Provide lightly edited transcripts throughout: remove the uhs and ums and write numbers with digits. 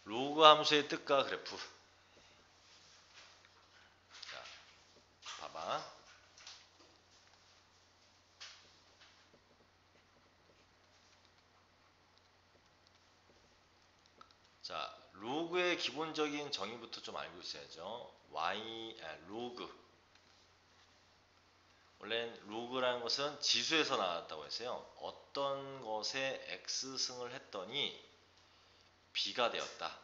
로그 함수의 뜻과 그래프. 자, 봐봐. 자, 로그의 기본적인 정의부터 좀 알고 있어야죠. 로그. 원래 로그라는 것은 지수에서 나왔다고 했어요. 어떤 것에 x승을 했더니 b가 되었다.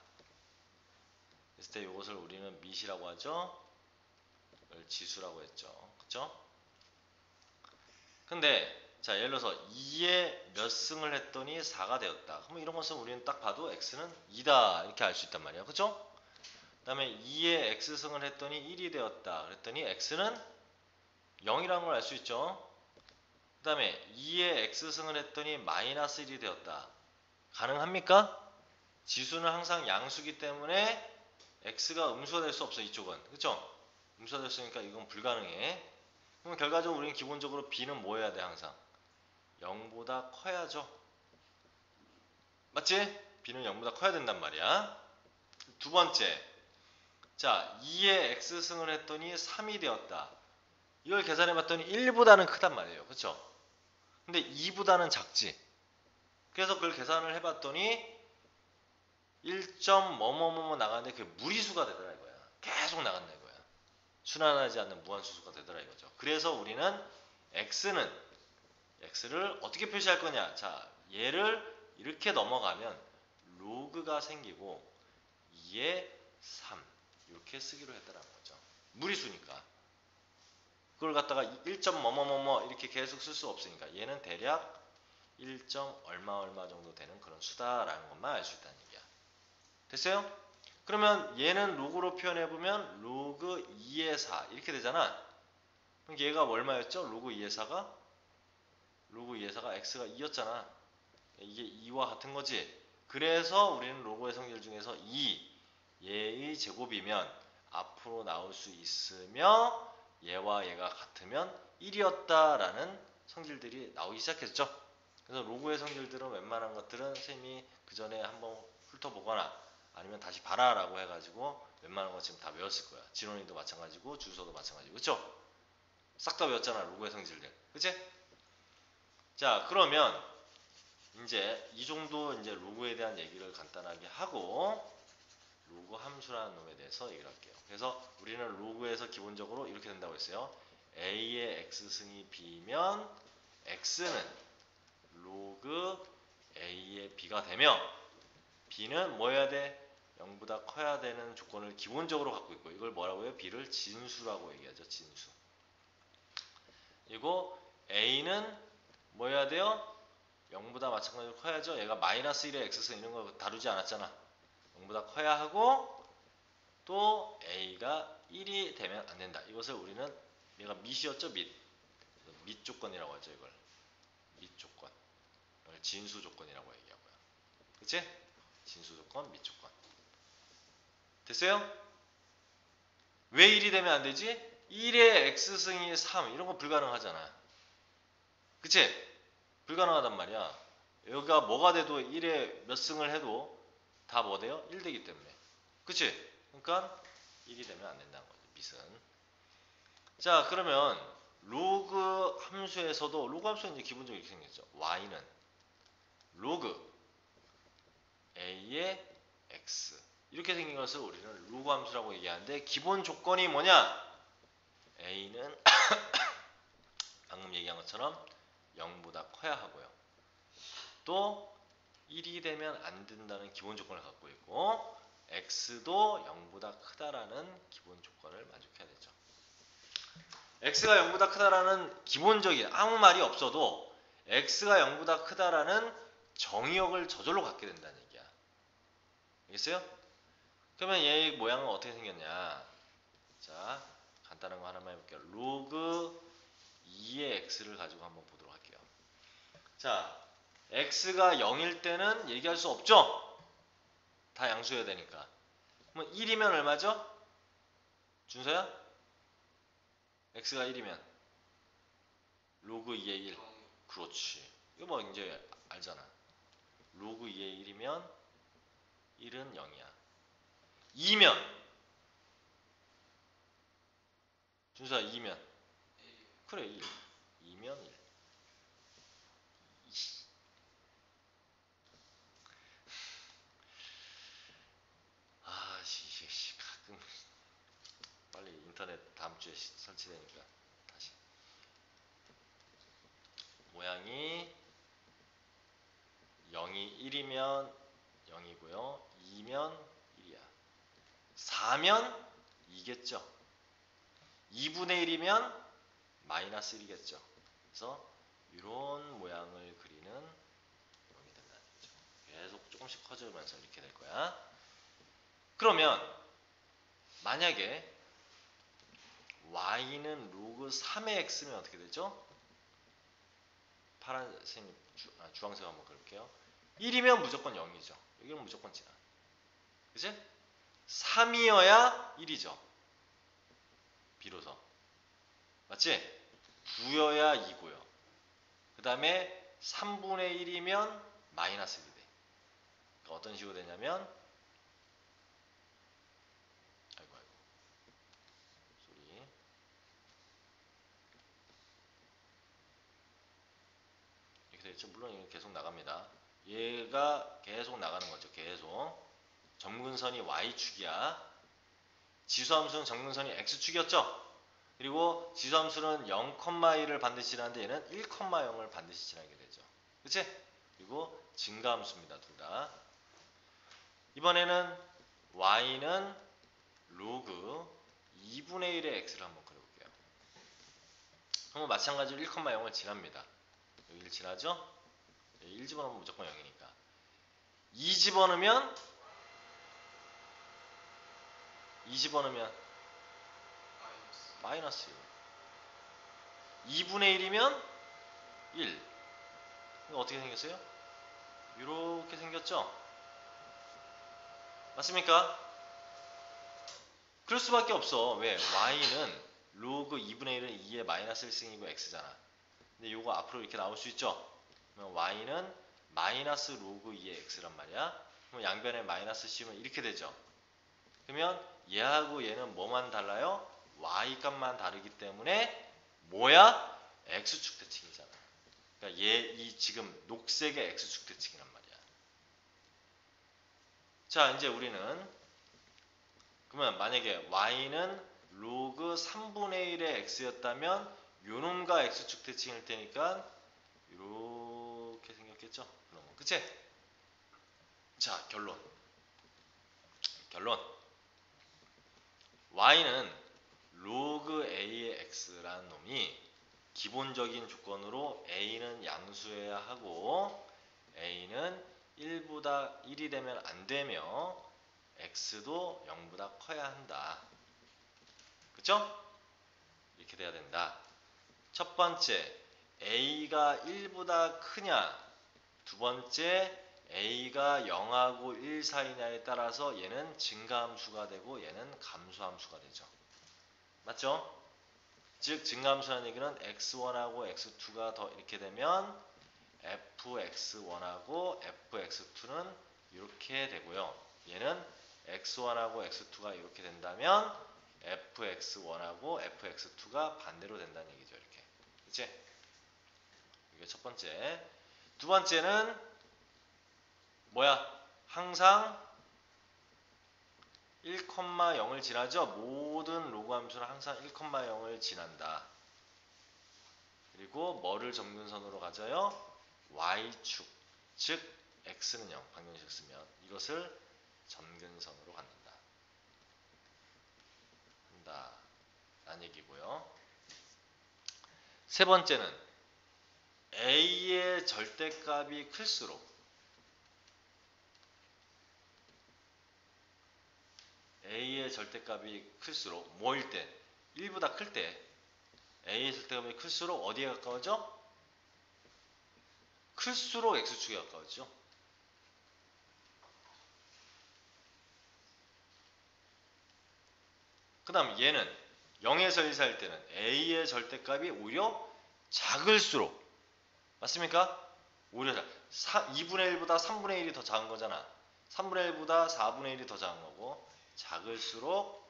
그랬을 때 이것을 우리는 밑이라고 하죠. 이걸 지수라고 했죠. 그쵸? 근데 자, 예를 들어서 2에 몇 승을 했더니 4가 되었다. 그러면 이런 것은 우리는 딱 봐도 x는 2다 이렇게 알 수 있단 말이야. 그쵸? 그 다음에 2에 x승을 했더니 1이 되었다. 그랬더니 x는 0이라는 걸 알 수 있죠. 그 다음에 2에 x승을 했더니 마이너스 1이 되었다. 가능합니까? 지수는 항상 양수기 때문에 x가 음수가 될 수 없어. 이쪽은. 그쵸? 음수가 됐으니까 이건 불가능해. 그럼 결과적으로 우리는 기본적으로 b는 뭐 해야 돼? 항상 0보다 커야죠. 맞지? b는 0보다 커야 된단 말이야. 두 번째, 자 2에 x승을 했더니 3이 되었다. 이걸 계산해봤더니 1보다는 크단 말이에요. 그쵸? 근데 2보다는 작지. 그래서 그걸 계산을 해봤더니 1점 뭐뭐뭐뭐 나가는데 그게 무리수가 되더라 이거야. 계속 나간다 이거야. 순환하지 않는 무한수수가 되더라 이거죠. 그래서 우리는 x를 어떻게 표시할 거냐. 자, 얘를 이렇게 넘어가면 로그가 생기고 2에 3 이렇게 쓰기로 했더라는 거죠. 무리수니까. 그걸 갖다가 1점 뭐뭐뭐뭐 이렇게 계속 쓸 수 없으니까 얘는 대략 1점 얼마 얼마 정도 되는 그런 수다라는 것만 알 수 있다는 얘기야. 됐어요? 그러면 얘는 로그로 표현해보면 로그 2의 4 이렇게 되잖아. 그럼 얘가 얼마였죠? 로그 2의 4가? 로그 2의 4가 x가 2였잖아. 이게 2와 같은 거지. 그래서 우리는 로그의 성질 중에서 2, 얘의 제곱이면 앞으로 나올 수 있으며 얘와 얘가 같으면 1이었다라는 성질들이 나오기 시작했죠. 그래서 로그의 성질들은 웬만한 것들은 선생님이 그 전에 한번 훑어보거나 아니면 다시 봐라라고 해가지고 웬만한 거 지금 다 외웠을 거야. 진원이도 마찬가지고 주소도 마찬가지고. 그쵸? 싹 다 외웠잖아. 로그의 성질들. 그치? 자, 그러면 이제 이 정도 이제 로그에 대한 얘기를 간단하게 하고 로그 함수라는 놈에 대해서 얘기를 할게요. 그래서 우리는 로그에서 기본적으로 이렇게 된다고 했어요. a의 x승이 b면 x는 로그 a의 b가 되며 b는 뭐 해야 돼? 0보다 커야 되는 조건을 기본적으로 갖고 있고 이걸 뭐라고 해요? b를 진수라고 얘기하죠. 진수. 그리고 a는 뭐 해야 돼요? 0보다 마찬가지로 커야죠. 얘가 마이너스 1의 x승 이런 거 다루지 않았잖아. 0보다 커야 하고 또 a가 1이 되면 안 된다. 이것을 우리는 얘가 밑이었죠. 밑 조건이라고 하죠. 이걸 밑 조건. 이걸 진수 조건이라고 얘기하고요. 그치? 진수 조건, 밑 조건. 됐어요? 왜 1이 되면 안 되지? 1의 x승이 3 이런 거 불가능하잖아. 그치? 불가능하단 말이야. 여기가 뭐가 돼도 1에 몇 승을 해도 다 뭐 돼요? 1 되기 때문에. 그치? 그러니까 1이 되면 안 된다는 거죠. 밑은. 자, 그러면 로그 함수에서도 로그 함수는 이제 기본적으로 이렇게 생겼죠. y는 로그 a의 x 이렇게 생긴 것을 우리는 로그 함수라고 얘기하는데 기본 조건이 뭐냐? a는 방금 얘기한 것처럼 0보다 커야 하고요. 또 1이 되면 안 된다는 기본 조건을 갖고 있고 x도 0보다 크다라는 기본 조건을 만족해야 되죠. x가 0보다 크다라는 기본적인 아무 말이 없어도 x가 0보다 크다라는 정의역을 저절로 갖게 된다는 얘기야. 알겠어요? 그러면 얘의 모양은 어떻게 생겼냐? 자, 간단한 거 하나만 해볼게요. 로그 2의 x를 가지고 한번 보도록 할게요. 자, x가 0일 때는 얘기할 수 없죠? 다 양수여야 되니까. 그럼 1이면 얼마죠? 준서야? x가 1이면 로그 2의 1. 그렇지. 이거 뭐 이제 알잖아. 로그 2의 1이면 1은 0이야. 2면 준수야 2면 그래 1. 2면 1. 가끔 빨리 인터넷 다음 주에 설치되니까 다시 모양이 0이 1이면 0이고요. 2면 1이야. 4면 2겠죠. 2분의 1이면 마이너스 1이겠죠. 그래서 이런 모양을 그리는 놈이 된다는 거죠. 계속 조금씩 커져면서 이렇게 될 거야. 그러면 만약에 y는 로그 3의 x면 어떻게 되죠? 파란색 주황색 한번 그릴게요. 1이면 무조건 0이죠. 여기는 무조건 지나. 그치? 3이어야 1이죠. 비로소. 맞지? 9여야 2고요. 그 다음에 3분의 1이면 마이너스 1이 돼. 그러니까 어떤 식으로 되냐면 아이고 소리 이렇게 되겠죠. 물론 이거 계속 나갑니다. 얘가 계속 나가는 거죠. 계속 점근선이 y축이야. 지수함수는 점근선이 x축이었죠. 그리고 지수함수는 0,1을 반드시 지나는데 얘는 1,0을 반드시 지나게 되죠. 그치? 그리고 증가함수입니다. 둘 다. 이번에는 y는 로그 2분의 1의 x를 한번 그려볼게요. 그러면 마찬가지로 1,0을 지납니다. 여기 1 지나죠? 1 집어넣으면 무조건 0이니까. 2 집어넣으면 2 집어넣으면 마이너스 1. 2분의 1이면 1. 이거 어떻게 생겼어요? 이렇게 생겼죠? 맞습니까? 그럴 수밖에 없어. 왜? y는 로그 2분의 1은 2의 마이너스 1승이고 x잖아. 근데 이거 앞으로 이렇게 나올 수 있죠? 그러면 y는 마이너스 로그 2의 x란 말이야. 그럼 양변에 마이너스 씌우면 이렇게 되죠. 그러면 얘하고 얘는 뭐만 달라요? y 값만 다르기 때문에 뭐야? x축 대칭이잖아. 그러니까 이 지금 녹색의 x축 대칭이란 말이야. 자, 이제 우리는 그러면 만약에 y는 로그 3분의 1의 x였다면 요놈과 x축 대칭일 테니까 이렇게 생겼겠죠? 그러면 그치? 자, 결론 y는 로그 a의 x라는 놈이 기본적인 조건으로 a는 양수여야 하고 a는 1보다 1이 되면 안 되며 x도 0보다 커야 한다. 그쵸? 이렇게 돼야 된다. 첫 번째, a가 1보다 크냐? 두 번째, a가 0하고 1 사이냐에 따라서 얘는 증가함수가 되고 얘는 감소함수가 되죠. 맞죠? 즉 증가함수라는 얘기는 x1하고 x2가 더 이렇게 되면 fx1하고 fx2는 이렇게 되고요. 얘는 x1하고 x2가 이렇게 된다면 fx1하고 fx2가 반대로 된다는 얘기죠. 이렇게. 그치? 이게 첫 번째. 두 번째는 뭐야? 항상 1,0을 지나죠? 모든 로그 함수는 항상 1,0을 지난다. 그리고 뭐를 점근선으로 가져요? y축. 즉 x는 0, 방정식 쓰면 이것을 점근선으로 갖는다. 라는 얘기고요. 세 번째는 a의 절대값이 클수록 a의 절대값이 클수록 뭐일 때? 1보다 클 때 a의 절대값이 클수록 어디에 가까워져? 클수록 x축에 가까워지죠. 그 다음 얘는 0에서 1 사이일 때는 a의 절대값이 오히려 작을수록 맞습니까? 오히려 2분의 1보다 3분의 1이 더 작은 거잖아. 3분의 1보다 4분의 1이 더 작은 거고 작을수록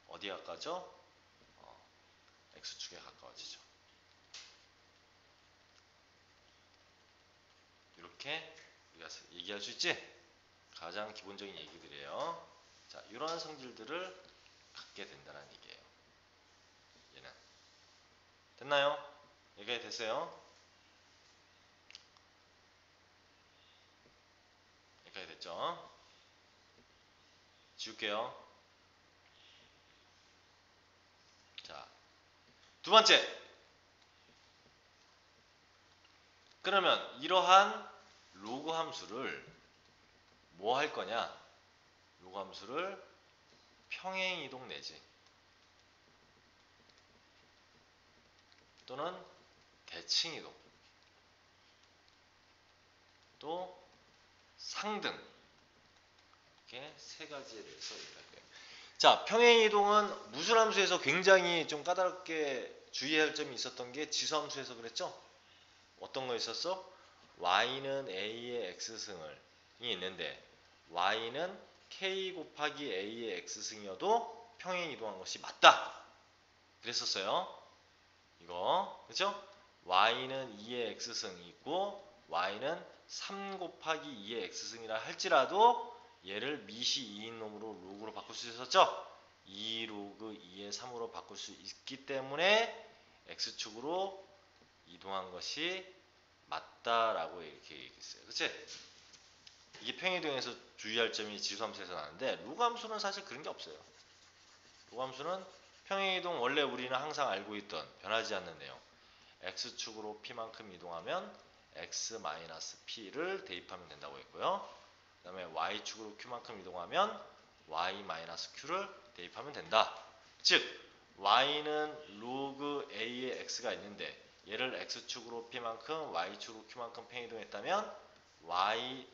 어디에 가까워져? x축에 가까워지죠. 이렇게 우리가 얘기할 수 있지? 가장 기본적인 얘기들이에요. 자, 이러한 성질들을 갖게 된다는 얘기예요. 얘는 됐나요? 얘기가 됐어요? 여기까지 됐죠? 지울게요. 자, 두 번째. 그러면 이러한 로그 함수를 뭐 할 거냐? 로그 함수를 평행이동 내지 또는 대칭이동 또 상등 이렇게 세 가지에 대해서 얘기할 거예요. 자, 평행이동은 무슨 함수에서 굉장히 좀 까다롭게 주의해야 할 점이 있었던 게 지수함수에서 그랬죠? 어떤 거 있었어? y는 a의 x승을 이 있는데 y는 k 곱하기 a의 x승이어도 평행이동한 것이 맞다. 그랬었어요. 이거 그렇죠? y는 2의 x승이 있고 y는 3 곱하기 2의 x승이라 할지라도 얘를 미시 2인 놈으로 로그로 바꿀 수 있었죠? 2 로그 2의 3으로 바꿀 수 있기 때문에 x축으로 이동한 것이 맞다라고 이렇게 얘기했어요. 그치? 이게 평행이동에서 주의할 점이 지수함수에서 나는데 로그함수는 사실 그런 게 없어요. 로그함수는 평행이동 원래 우리는 항상 알고 있던 변하지 않는 내용. x축으로 p만큼 이동하면 x-p를 대입하면 된다고 했고요. 그 다음에 y축으로 q만큼 이동하면 y-q를 대입하면 된다. 즉 y는 로그 a의 x가 있는데 얘를 x축으로 p만큼 y축으로 q만큼 평행이동했다면 y-q는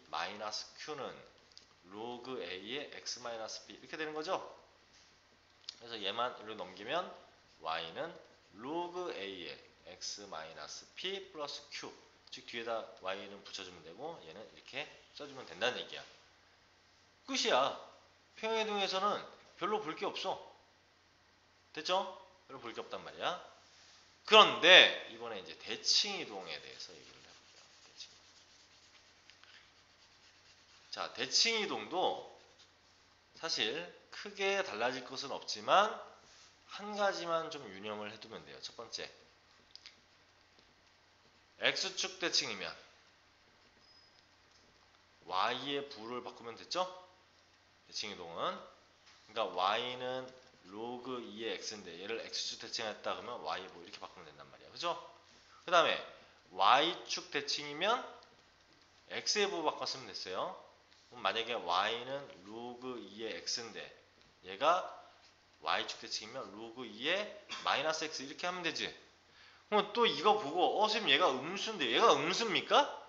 로그 a의 x-p 이렇게 되는 거죠. 그래서 얘만 이렇게 넘기면 y는 로그 a의 x-p 플러스 q 즉 뒤에다 y는 붙여주면 되고 얘는 이렇게 써주면 된다는 얘기야. 끝이야. 평행이동에서는 별로 볼 게 없어. 됐죠? 별로 볼 게 없단 말이야. 그런데 이번에 이제 대칭이동에 대해서 얘기를 해볼게요. 대칭. 자, 대칭이동도 사실 크게 달라질 것은 없지만 한 가지만 좀 유념을 해두면 돼요. 첫 번째, x축 대칭이면 y의 부를 바꾸면 됐죠? 대칭이동은 그러니까 y는 로그 2의 x인데 얘를 x축 대칭했다 그러면 y의 부 이렇게 바꾸면 된단 말이야. 그죠? 그 다음에 y축 대칭이면 x의 부 바꿨으면 됐어요. 그럼 만약에 y는 로그 2의 x인데 얘가 y축 대칭이면 로그 2의 마이너스 x 이렇게 하면 되지. 그럼 또 이거 보고 선생님 얘가 음수인데 얘가 음수입니까?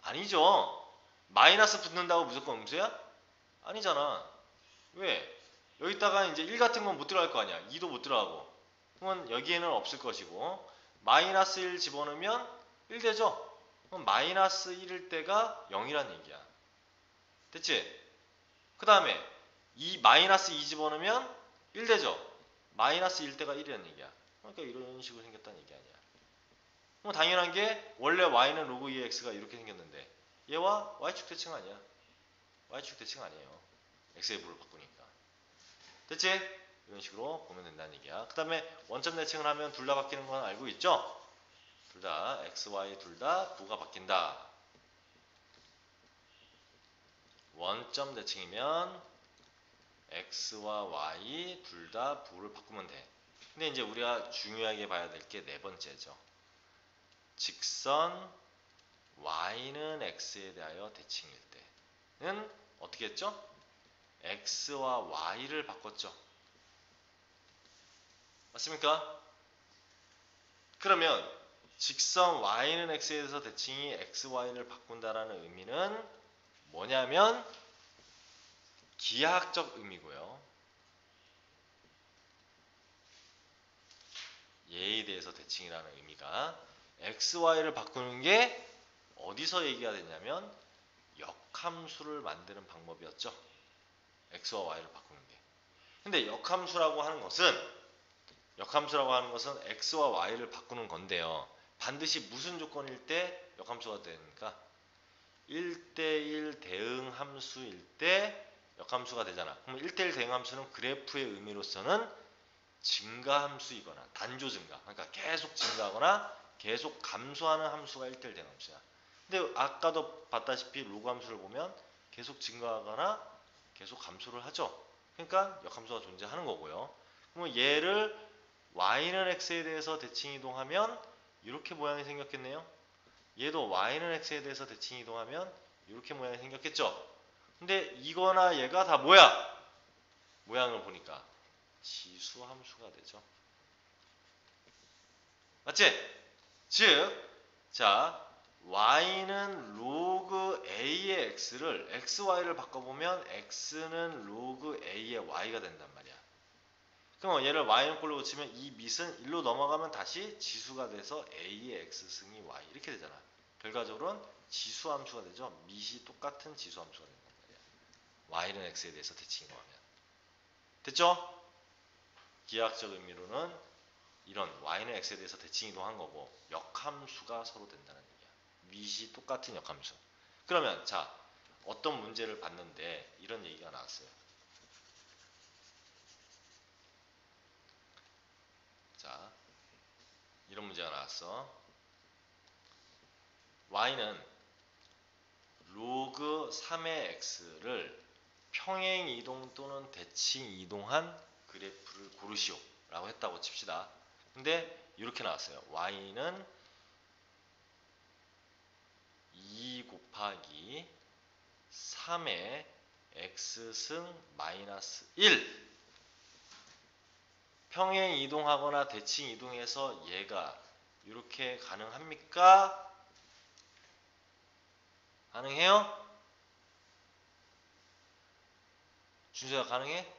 아니죠. 마이너스 붙는다고 무조건 음수야? 아니잖아. 왜? 여기다가 이제 1 같은 건 못 들어갈 거 아니야. 2도 못 들어가고. 그러면 여기에는 없을 것이고 마이너스 1 집어넣으면 1 되죠? 그럼 마이너스 1일 때가 0이란 얘기야. 됐지? 그 다음에 이 마이너스 2 집어넣으면 1 되죠? 마이너스 1 때가 1이란 얘기야. 그러니까 이런 식으로 생겼다는 얘기 아니야. 그럼 당연한 게 원래 y는 로그 2의 x가 이렇게 생겼는데 얘와 y축 대칭 아니야. y축 대칭 아니에요. x의 부를 바꾸니까. 됐지? 이런 식으로 보면 된다는 얘기야. 그 다음에 원점 대칭을 하면 둘 다 바뀌는 건 알고 있죠? 둘 다 x, y 둘 다 부가 바뀐다. 원점 대칭이면 x와 y 둘 다 부를 바꾸면 돼. 근데 이제 우리가 중요하게 봐야 될 게 네 번째죠. 직선 y는 x에 대하여 대칭일 때는 어떻게 했죠? x와 y를 바꿨죠. 맞습니까? 그러면 직선 y는 x에 대해서 대칭이 x, y를 바꾼다라는 의미는 뭐냐면 기하학적 의미고요. 얘에 대해서 대칭이라는 의미가 x, y를 바꾸는 게 어디서 얘기가 되냐면 역함수를 만드는 방법이었죠. x와 y를 바꾸는 게. 근데 역함수라고 하는 것은 x와 y를 바꾸는 건데요. 반드시 무슨 조건일 때 역함수가 되니까 1대1 대응 함수일 때 역함수가 되잖아. 그럼 1대1 대응 함수는 그래프의 의미로서는 증가 함수이거나 단조 증가, 그러니까 계속 증가하거나 계속 감소하는 함수가 1대1 대응 함수야. 근데 아까도 봤다시피 로그 함수를 보면 계속 증가하거나 계속 감소를 하죠. 그러니까 역함수가 존재하는 거고요. 그럼 얘를 y는 x에 대해서 대칭 이동하면 이렇게 모양이 생겼겠네요. 얘도 y는 x에 대해서 대칭 이동하면 이렇게 모양이 생겼겠죠. 근데 이거나 얘가 다 뭐야? 모양을 보니까 지수 함수가 되죠. 맞지? 즉, 자, y는 로그 a의 x를 xy를 바꿔보면 x는 로그 a의 y가 된단 말이야. 그럼 얘를 y는 꼴로 붙이면 이 밑은 1로 넘어가면 다시 지수가 돼서 a의 x승이 y 이렇게 되잖아. 결과적으로는 지수 함수가 되죠. 밑이 똑같은 지수 함수가 된단 말이야. y는 x에 대해서 대칭 이동하면. 됐죠? 기하학적 의미로는 이런 y는 x에 대해서 대칭 이동한 거고 역함수가 서로 된다는 얘기야. 밑이 똑같은 역함수. 그러면 자, 어떤 문제를 봤는데 이런 얘기가 나왔어요. 자, 이런 문제가 나왔어. y는 로그 3의 x를 평행 이동 또는 대칭 이동한 그래프를 고르시오 라고 했다고 칩시다. 근데 이렇게 나왔어요. y는 2 곱하기 3의 x승 마이너스 1 평행 이동하거나 대칭 이동해서 얘가 이렇게 가능합니까? 가능해요? 준수야 가능해?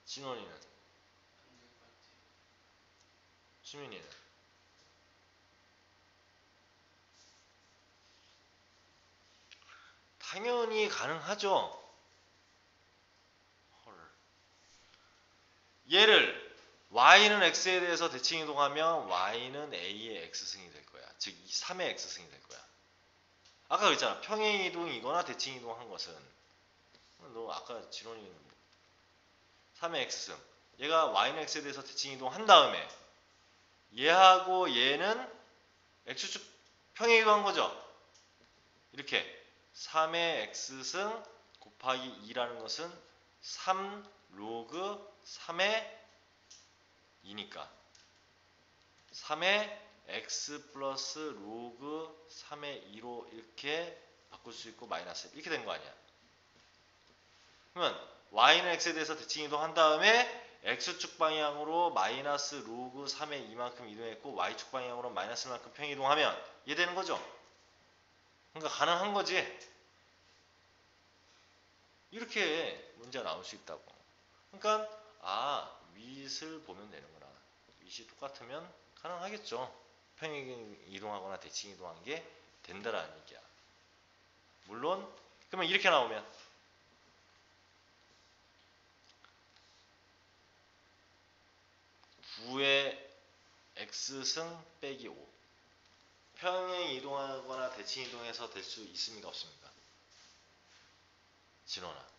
진원이는? 수민이는? 당연히 가능하죠. 헐. 얘를 y는 x에 대해서 대칭 이동하면 y는 a의 x승이 될 거야. 즉 3의 x승이 될 거야. 아까 그랬잖아. 평행 이동이거나 대칭 이동한 것은 너 아까 진원이 3의 x승 얘가 y는 x에 대해서 대칭 이동한 다음에 얘하고 얘는 x축 평행 이동한 거죠. 이렇게 3의 x승 곱하기 2라는 것은 3 로그 3의 2니까 3의 x 플러스 로그 3의 2로 이렇게 바꿀 수 있고 마이너스 이렇게 된 거 아니야. 그러면 y는 x에 대해서 대칭 이동한 다음에 x축 방향으로 마이너스 로그 3의 2만큼 이동했고 y축 방향으로 마이너스만큼 평행 이동하면 얘 되는 거죠. 그러니까 가능한 거지. 이렇게 문제가 나올 수 있다고. 그러니까 밑을 보면 되는구나. 밑이 똑같으면 가능하겠죠. 평행 이동하거나 대칭 이동한 게 된다라는 얘기야. 물론 그러면 이렇게 나오면 9의 x승 빼기 5 평행 이동하거나 대칭 이동해서 될 수 있습니까 없습니까? 진원아.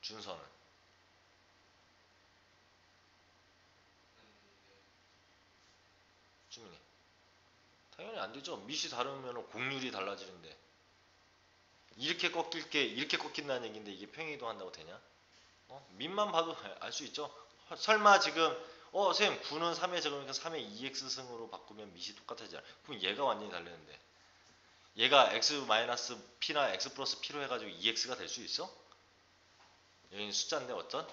준서는? 주민이? 당연히 안 되죠. 밑이 다르면 곡률이 달라지는데 이렇게 꺾일 게 이렇게 꺾인다는 얘기인데 이게 평행 이동한다고 되냐? 밑만 봐도 알 수 있죠. 설마 지금 선생님 9는 3의 제곱이니까 3의 2x승으로 바꾸면 밑이 똑같아지잖아. 그럼 얘가 완전히 다르는데 얘가 x-p나 x 플러스 p로 해가지고 2x가 될 수 있어? 여기는 숫자인데 어떤?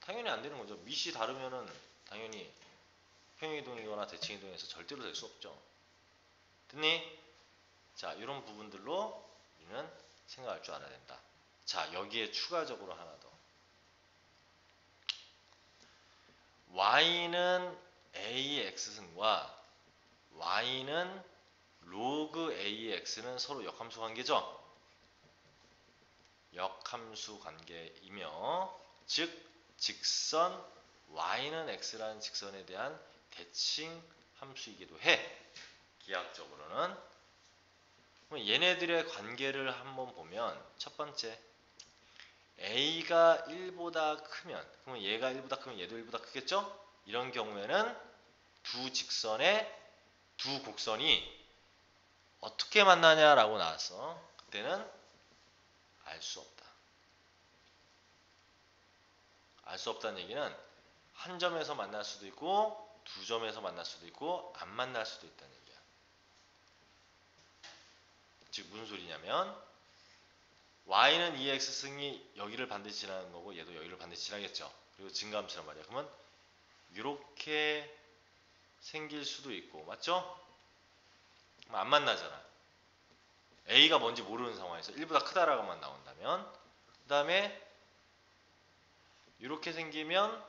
당연히 안 되는 거죠. 밑이 다르면은 당연히 평행이동이거나 대칭이동에서 절대로 될 수 없죠. 됐니? 자, 이런 부분들로 우리는 생각할 줄 알아야 된다. 자, 여기에 추가적으로 하나 더. y는 a의 x승과 y는 로그 a의 x는 서로 역함수 관계죠. 역함수 관계이며 즉 직선 y는 x라는 직선에 대한 대칭 함수이기도 해. 기하학적으로는. 그럼 얘네들의 관계를 한번 보면 첫 번째 a가 1보다 크면 그러면 얘가 1보다 크면 얘도 1보다 크겠죠? 이런 경우에는 두 직선의 두 곡선이 어떻게 만나냐라고 나왔어. 그때는 알 수 없다. 알 수 없다는 얘기는 한 점에서 만날 수도 있고 두 점에서 만날 수도 있고 안 만날 수도 있다는 얘기야. 즉 무슨 소리냐면 y는 2x승이 여기를 반드시 지나는 거고 얘도 여기를 반드시 지나겠죠. 그리고 증가함수란 말이야. 그러면 이렇게 생길 수도 있고 맞죠? 그럼 안 만나잖아. a가 뭔지 모르는 상황에서 1보다 크다라고만 나온다면 그 다음에 이렇게 생기면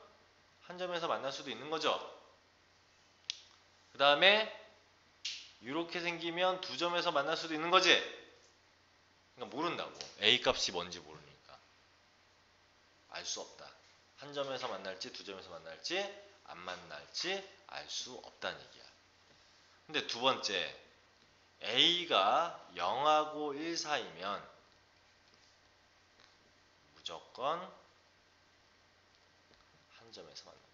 한 점에서 만날 수도 있는 거죠. 그 다음에 이렇게 생기면 두 점에서 만날 수도 있는 거지. 그러니까 모른다고. A 값이 뭔지 모르니까. 알 수 없다. 한 점에서 만날지 두 점에서 만날지 안 만날지 알 수 없다는 얘기야. 근데 두 번째 A가 0하고 1 사이면 무조건 한 점에서 만난다.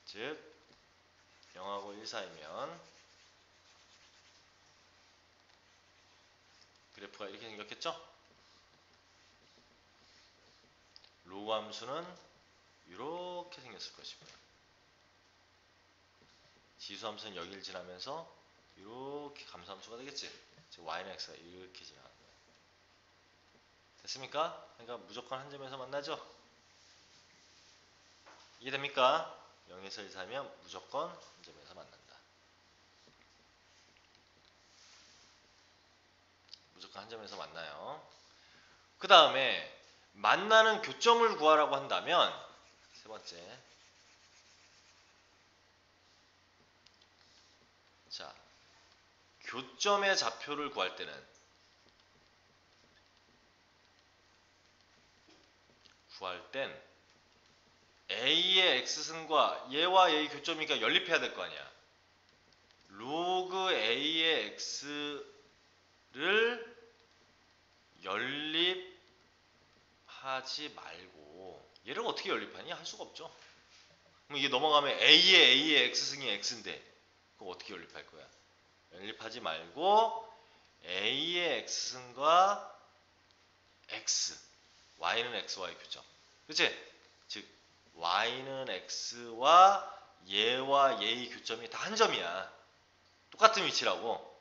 즉 0하고 1 사이면 그래프가 이렇게 생겼겠죠? 로그 함수는 이렇게 생겼을 것이고요. 지수 함수는 여기를 지나면서 이렇게 감소함수가 되겠지. 즉 y는 x가 이렇게 지나가는 거예요. 됐습니까? 그러니까 무조건 한 점에서 만나죠. 이해됩니까? 0에서 1 사이면 무조건 한 점에서 만난다. 무조건 한 점에서 만나요. 그 다음에 만나는 교점을 구하라고 한다면 세 번째 자 교점의 좌표를 구할 때는 a의 x승과 얘와 얘의 교점이니까 연립해야 될 거 아니야. 로그 a의 x를 연립하지 말고 얘를 어떻게 연립하니? 할 수가 없죠. 그럼 이게 넘어가면 a의 x승이 x인데 그거 어떻게 연립할 거야? 연립하지 말고 a의 x승과 x, y는 xy 교점. 그치? 즉 y는 x와 얘와 얘의 교점이 다 한 점이야. 똑같은 위치라고.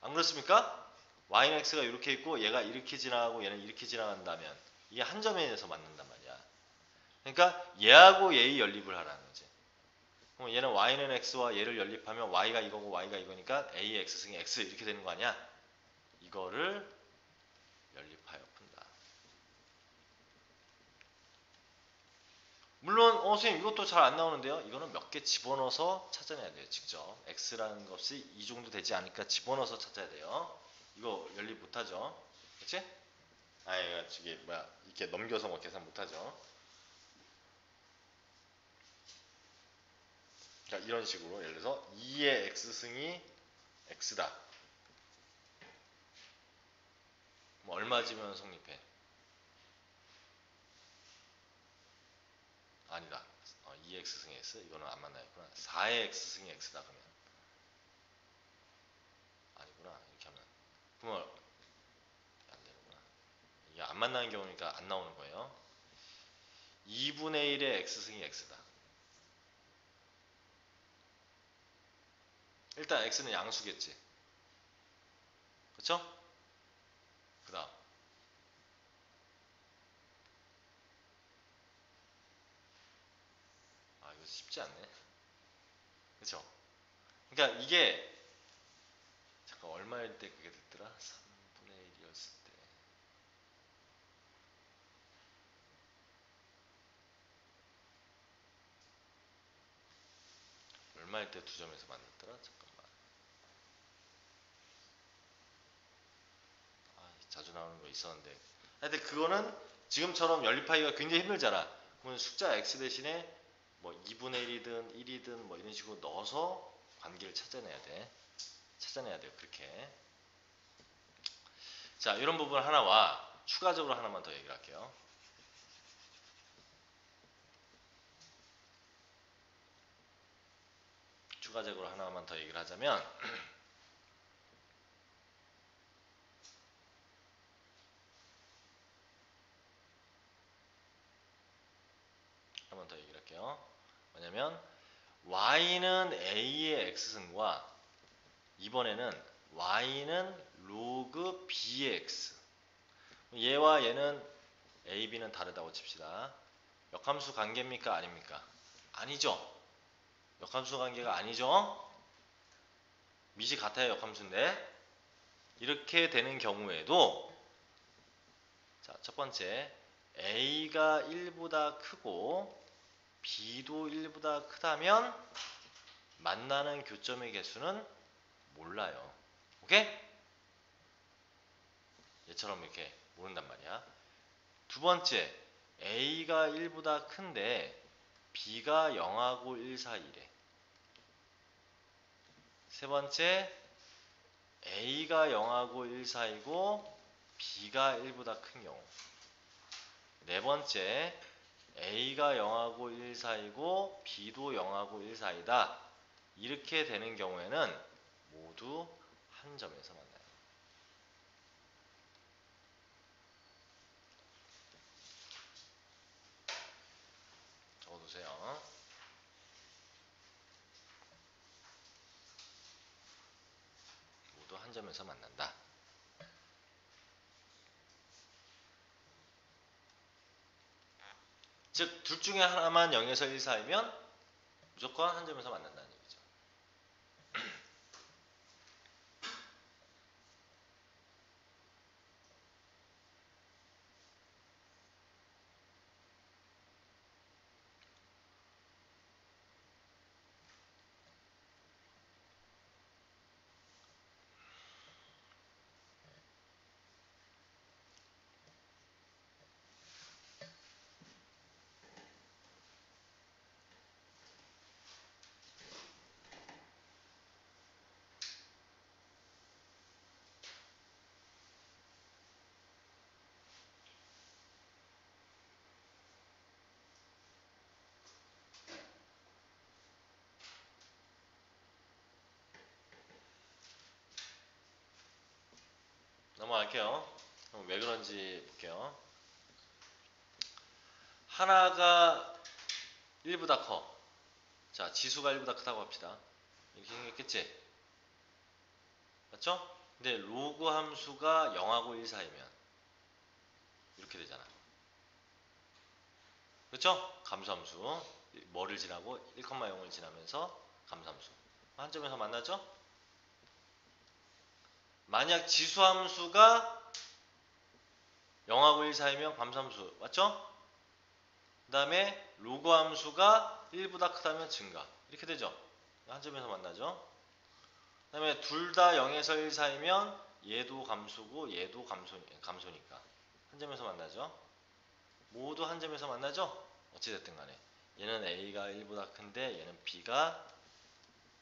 안 그렇습니까? y는 x가 이렇게 있고 얘가 이렇게 지나가고 얘는 이렇게 지나간다면 이게 한 점에서 맞는단 말이야. 그러니까 얘하고 얘의 연립을 하라는 거지. 그럼 얘는 y는 x와 얘를 연립하면 y가 이거고 y가 이거니까 a의 x승이 x 이렇게 되는 거 아니야? 이거를 연립하여 푼다. 물론 선생님 이것도 잘 안 나오는데요. 이거는 몇 개 집어넣어서 찾아내야 돼요. 직접 x라는 것이 이 정도 되지 않으니까 집어넣어서 찾아야 돼요. 이거 연립 못하죠. 그치? 얘가 저기 뭐야 이렇게 넘겨서 뭐 계산 못하죠. 그러니까 이런 식으로 예를 들어서 2의 x승이 x다. 뭐 얼마지면 성립해? 아니다. 2의 x승이 x 이거는 안 만나겠구나. 4의 x승이 x다 그러면 아니구나 이렇게 하면 그러면 안 되는구나. 이게 안 만나는 경우니까 안 나오는 거예요. 2분의 1의 x승이 x다. 일단 x는 양수겠지. 그쵸? 그 다음 이거 쉽지 않네. 그쵸? 그러니까 이게 잠깐 얼마일 때 그게 됐더라? 3분의 1이었을 때 얼마일 때 두 점에서 만났더라? 잠깐만. 자주 나오는 거 있었는데. 하여튼 그거는 지금처럼 연립하기가 굉장히 힘들잖아. 그러면 숫자 x 대신에 뭐 2분의 1이든 1이든 뭐 이런 식으로 넣어서 관계를 찾아내야 돼. 찾아내야 돼요. 그렇게. 자, 이런 부분 하나와 추가적으로 하나만 더 얘기를 할게요. 추가적으로 하나만 더 얘기를 하자면 한번 더 얘기를 할게요. 뭐냐면 y는 a의 x승과 이번에는 y는 로그 b의 x. 얘와 얘는 a, b는 다르다고 칩시다. 역함수 관계입니까? 아닙니까? 아니죠. 역함수 관계가 아니죠. 밑이 같아야 역함수인데 이렇게 되는 경우에도 자, 첫 번째 a가 1보다 크고 b도 1보다 크다면 만나는 교점의 개수는 몰라요. 오케이? 얘처럼 이렇게 모른단 말이야. 두 번째 a가 1보다 큰데 b가 0하고 1 사이래. 세 번째 a가 0하고 1 사이고 b가 1보다 큰 경우. 네 번째 a가 0하고 1 사이고 b도 0하고 1 사이다. 이렇게 되는 경우에는 모두 한 점에서 만나요. 적어두세요. 모두 한 점에서 만난다. 즉, 둘 중에 하나만 0에서 1 사이면 무조건 한 점에서 만난다는 얘기죠. 넘어갈게요. 그럼 왜 그런지 볼게요. 하나가 1보다 커. 자, 지수가 1보다 크다고 합시다. 이렇게 생겼겠지? 맞죠? 근데 로그 함수가 0하고 1 사이면 이렇게 되잖아. 그렇죠? 감소함수. 뭐를 지나고 1,0을 지나면서 감소함수. 한 점에서 만나죠? 만약 지수함수가 0하고 1 사이면 감소함수. 맞죠? 그 다음에 로그 함수가 1보다 크다면 증가. 이렇게 되죠? 한 점에서 만나죠? 그 다음에 둘 다 0에서 1 사이면 얘도 감소고 얘도 감소니까 한 점에서 만나죠? 모두 한 점에서 만나죠? 어찌됐든 간에 얘는 A가 1보다 큰데 얘는 B가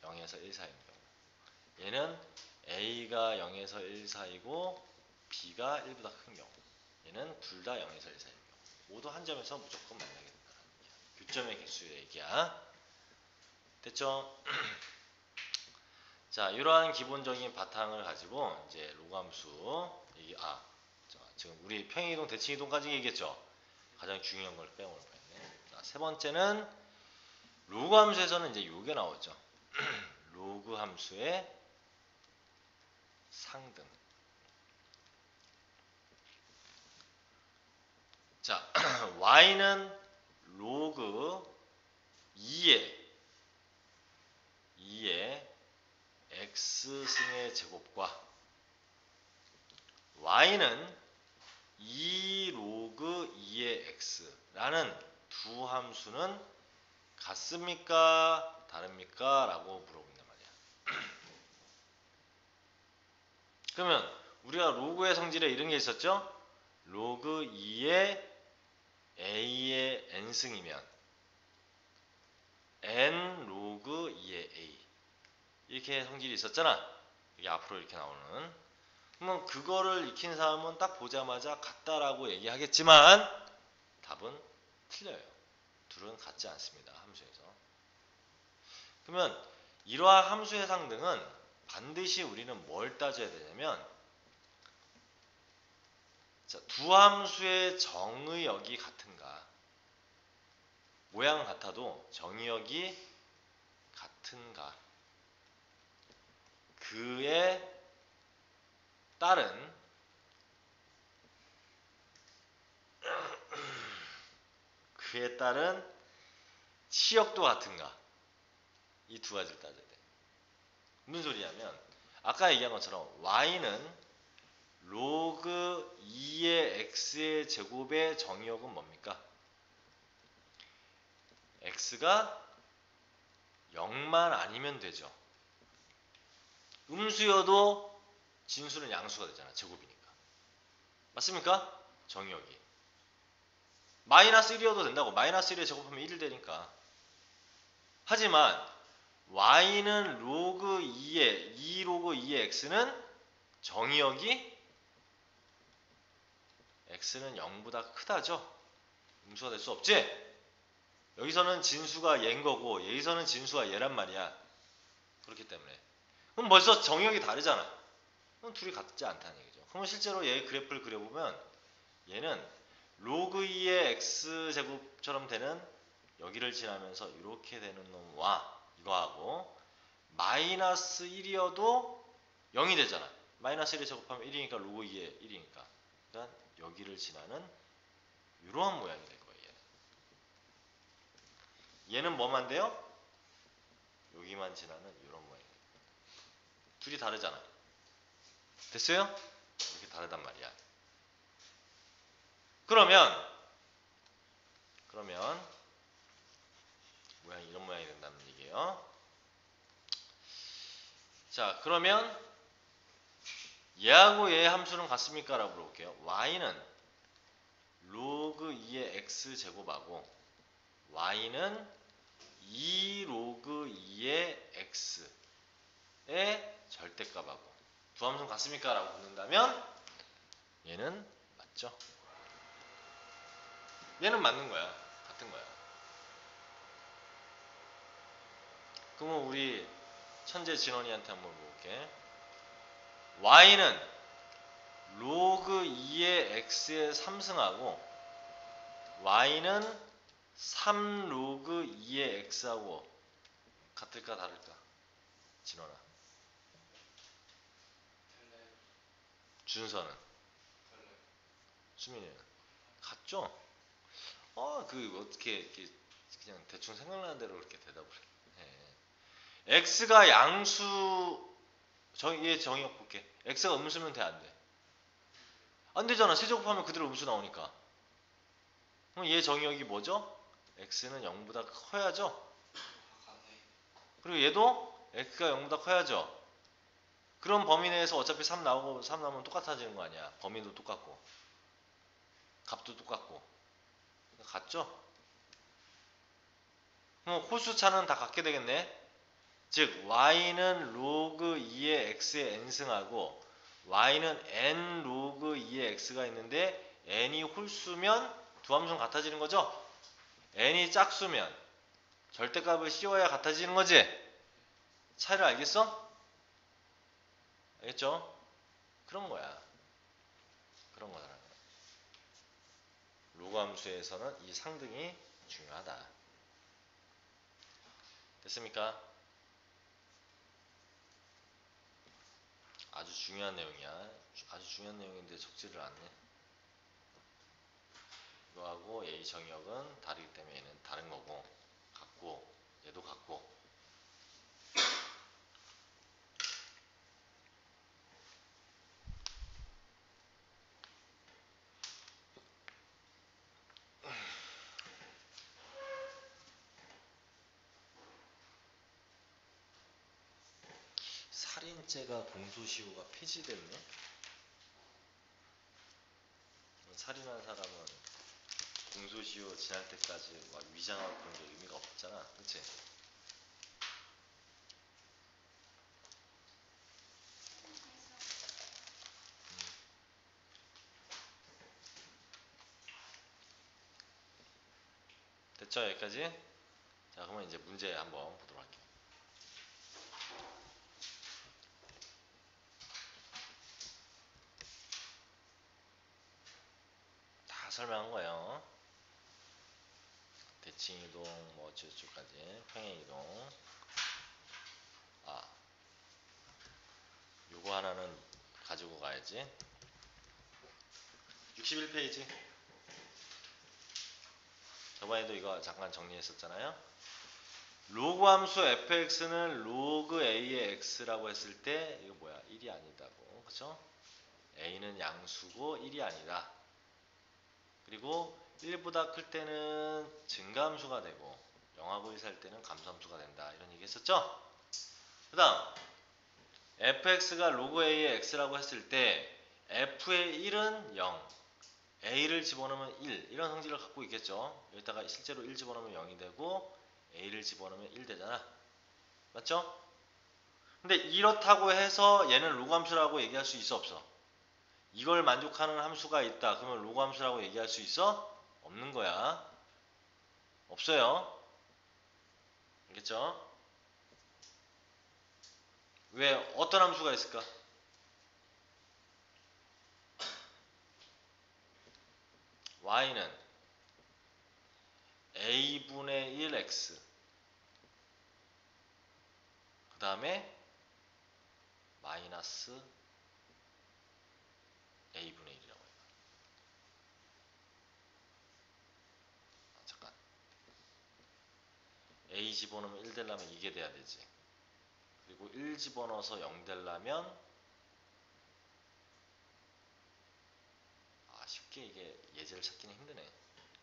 0에서 1 사이인 경우, 얘는 A가 0에서 1 사이고 B가 1보다 큰 경우, 얘는 둘 다 0에서 1 사이인 경우 모두 한 점에서 무조건 만나게 된다는 얘기야. 교점의 개수의 얘기야. 됐죠? 자, 이러한 기본적인 바탕을 가지고 이제 로그함수 지금 우리 평행이동, 대칭이동까지 얘기했죠. 가장 중요한 걸 빼먹을 뻔했네. 자, 세 번째는 로그함수에서는 이제 요게 나오죠. 로그함수의 상등. 자, y는 로그 2의 x승의 제곱과 y는 2 로그 2의 x라는 두 함수는 같습니까? 다릅니까? 라고 물어본단 말이야. 그러면 우리가 로그의 성질에 이런 게 있었죠? 로그 2의 a의 n승이면 n 로그 2의 a 이렇게 성질이 있었잖아. 이게 앞으로 이렇게 나오는. 그러면 그거를 익힌 사람은 딱 보자마자 같다라고 얘기하겠지만 답은 틀려요. 둘은 같지 않습니다. 함수에서. 그러면 이러한 함수 해상 등은 반드시 우리는 뭘 따져야 되냐면 자, 두 함수의 정의역이 같은가. 모양은 같아도 정의역이 같은가. 그에 따른 치역도 같은가. 이 두 가지를 따져야 돼. 무슨 소리냐면 아까 얘기한 것처럼 y는 로그 2의 x의 제곱의 정의역은 뭡니까? x가 0만 아니면 되죠. 음수여도 진수는 양수가 되잖아. 제곱이니까. 맞습니까? 정의역이. 마이너스 1이어도 된다고. 마이너스 1에 제곱하면 1이 되니까. 하지만 y는 로그 2 로그 2의 x는 정의역이 x는 0보다 크다죠. 음수가 될 수 없지? 여기서는 진수가 얘인 거고 여기서는 진수가 얘란 말이야. 그렇기 때문에. 그럼 벌써 정의역이 다르잖아. 그럼 둘이 같지 않다는 얘기죠. 그럼 실제로 얘 그래프를 그려보면 얘는 로그 2의 x제곱처럼 되는 여기를 지나면서 이렇게 되는 놈과 이거하고 마이너스 1이어도 0이 되잖아. 마이너스 1에 제곱하면 1이니까 로그 2의 1이니까. 그러니까 여기를 지나는 이러한 모양이 될 거예요. 얘는 뭐만 돼요? 여기만 지나는 이런 모양이에요. 둘이 다르잖아. 됐어요? 이렇게 다르단 말이야. 그러면 모양이 이런 모양이 된다는 얘기예요. 자, 그러면 얘하고 얘의 함수는 같습니까? 라고 물어볼게요. y는 로그 2의 x제곱하고 y는 2 로그 2의 x의 절대값하고 두 함수는 같습니까? 라고 묻는다면 얘는 맞죠? 얘는 맞는 거야. 같은 거야. 그러면 우리 천재 진원이한테 한번 물어볼게. y는 로그 2의 x의 3승하고 y는 3 로그 2의 x하고 같을까 다를까? 진원아. 준서는? 수민이는? 같죠? 어떻게 이렇게 그냥 대충 생각나는 대로 그렇게 대답을 해. x가 양수 얘 정의역 볼게. x가 음수면 돼, 안 돼? 안 되잖아. 세제곱하면 그대로 음수 나오니까. 그럼 얘 정의역이 뭐죠? x는 0보다 커야죠? 그리고 얘도 x가 0보다 커야죠? 그럼 범위 내에서 어차피 3 나오고 3 나오면 똑같아지는 거 아니야. 범위도 똑같고 값도 똑같고 같죠? 그럼 호수차는 다 같게 되겠네. 즉 y는 로그 2의 x의 n승하고 y는 n 로그 2의 x가 있는데 n이 홀수면 두 함수는 같아지는 거죠? n이 짝수면 절대값을 씌워야 같아지는 거지? 차이를 알겠어? 알겠죠? 그런 거야. 그런 거잖아. 로그 함수에서는 이 상등이 중요하다. 됐습니까? 아주 중요한 내용이야. 아주 중요한 내용인데 적지를 않네. 이거하고 얘의 정의역은 다르기 때문에 얘는 다른 거고 같고 얘도 같고 번째가 공소시효가 폐지됐네. 살인한 사람은 공소시효 지날 때까지 막 위장하고 그런 게 의미가 없잖아, 그치? 됐죠, 여기까지? 자, 그러면 이제 문제 한번 보도록 할게요. 다 설명한 거예요. 대칭이동, 뭐 어쩌고저쩌고까지, 평행이동. 아, 요거 하나는 가지고 가야지. 61페이지. 저번에도 이거 잠깐 정리했었잖아요. 로그 함수 fx는 로그 a의 x라고 했을 때 이거 뭐야? 1이 아니다고. 그쵸? a는 양수고 1이 아니다. 그리고 1보다 클 때는 증가함수가 되고 0하고 1 살 때는 감소함수가 된다. 이런 얘기 했었죠? 그 다음 fx가 로그 a의 x라고 했을 때 f의 1은 0, a를 집어넣으면 1 이런 성질을 갖고 있겠죠. 여기다가 실제로 1 집어넣으면 0이 되고 a를 집어넣으면 1 되잖아. 맞죠? 근데 이렇다고 해서 얘는 로그 함수라고 얘기할 수 있어 없어? 이걸 만족하는 함수가 있다. 그러면 로그 함수라고 얘기할 수 있어? 없는 거야. 없어요. 알겠죠? 왜 어떤 함수가 있을까? y는 a분의 1x 그 다음에 마이너스 a분의 1이라고 해요. 잠깐. a 집어넣으면 1 되려면 이게 돼야 되지. 그리고 1 집어넣어서 0 되려면 쉽게 이게 예제를 찾기는 힘드네.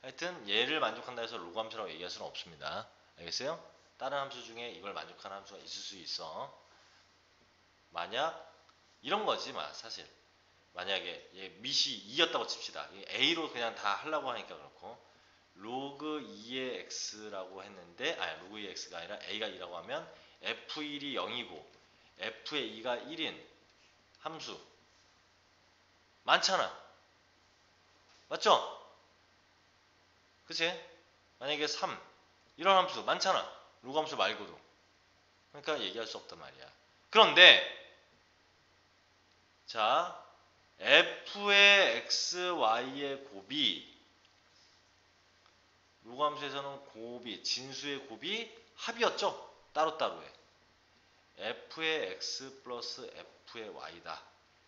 하여튼 얘를 만족한다 해서 로그 함수라고 얘기할 수는 없습니다. 알겠어요? 다른 함수 중에 이걸 만족하는 함수가 있을 수 있어. 만약 이런 거지 사실. 만약에 얘 밑이 2였다고 칩시다. a로 그냥 다 하려고 하니까 그렇고 로그 2의 x라고 했는데 로그 2의 x가 아니라 a가 2라고 하면 f1이 0이고 f의 2가 1인 함수 많잖아. 맞죠? 그치? 만약에 3 이런 함수 많잖아. 로그 함수 말고도. 그러니까 얘기할 수 없단 말이야. 그런데 자 f의 x, y의 곱이 로그 함수에서는 곱이 진수의 곱이 합이었죠. 따로따로의 f의 x 플러스 f의 y다.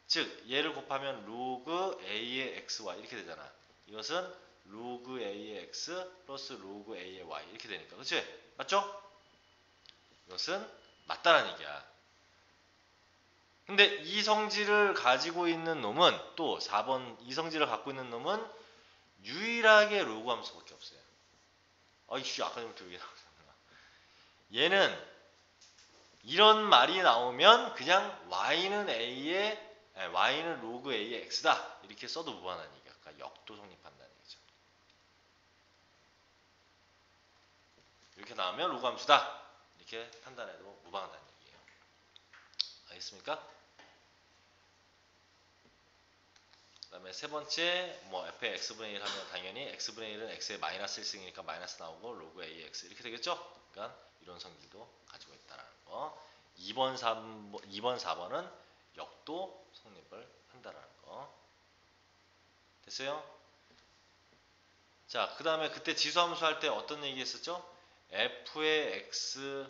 즉 얘를 곱하면 로그 a의 xy 이렇게 되잖아. 이것은 로그 a의 x 플러스 로그 a의 y 이렇게 되니까. 그치? 맞죠? 이것은 맞다는 얘기야. 근데 이 성질을 가지고 있는 놈은 또 4번 이 성질을 갖고 있는 놈은 유일하게 로그 함수밖에 없어요. 아이씨 아까부터 왜 나오냐. 얘는 이런 말이 나오면 그냥 y는 로그 a의 x다 이렇게 써도 무방하다는 얘기야. 그러니까 역도 성립한다는 얘기죠. 이렇게 나오면 로그 함수다 이렇게 판단해도 무방하다는 얘기예요. 알겠습니까? 그 다음에 세 번째 f의 x분의 1 하면 당연히 x분의 1은 x의 마이너스 1승이니까 마이너스 나오고 로그 a의 x 이렇게 되겠죠? 그러니까 이런 성질도 가지고 있다는 거. 2번, 4번은 역도 성립을 한다는 거. 됐어요? 자, 그 다음에 그때 지수함수 할 때 어떤 얘기 했었죠? f의 x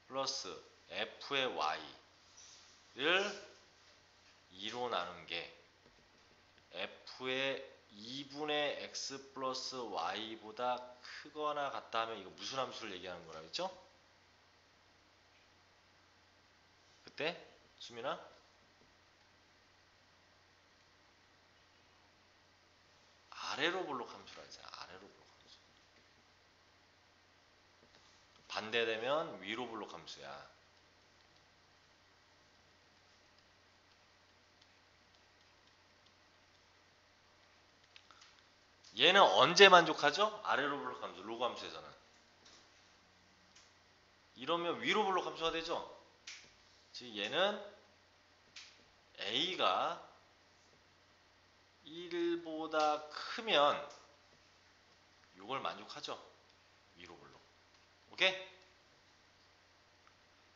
플러스 f의 y를 2로 나눈 게 f의 2분의 x 플러스 y보다 크거나 같다 하면 이거 무슨 함수를 얘기하는 거라 그랬죠? 그때 수민아? 아래로 볼록 함수라 했잖아. 아래로 볼록 함수. 반대되면 위로 볼록 함수야. 얘는 언제 만족하죠? 아래로 블록 함수, 로그 함수에서는. 이러면 위로 블록 함수가 되죠. 즉 얘는 a가 1보다 크면 이걸 만족하죠. 위로 블록. 오케이?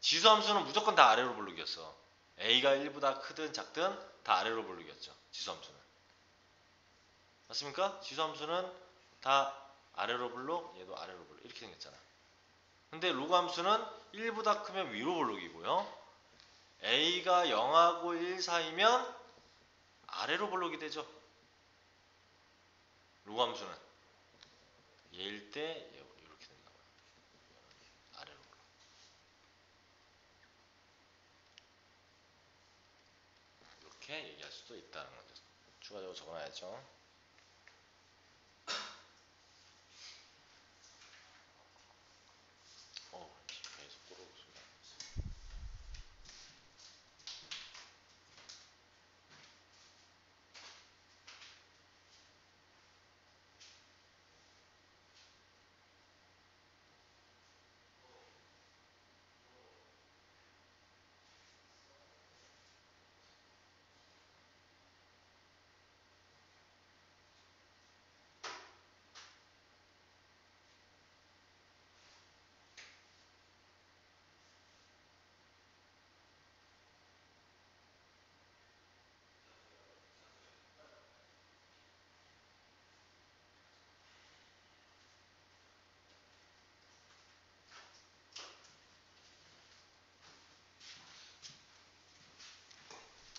지수함수는 무조건 다 아래로 블록이었어. a가 1보다 크든 작든 다 아래로 블록이었죠. 지수함수는. 맞습니까? 지수함수는 다 아래로 블록, 얘도 아래로 블록 이렇게 생겼잖아. 근데 로그 함수는 1보다 크면 위로 블록이고요. a가 0하고 1 사이면 아래로 블록이 되죠. 로그 함수는 얘일 때 이렇게 된다고요. 아래로 블록. 이렇게 얘기할 수도 있다는 거죠. 추가적으로 적어놔야죠. 계속 꼬르륵 소리 나고 있어.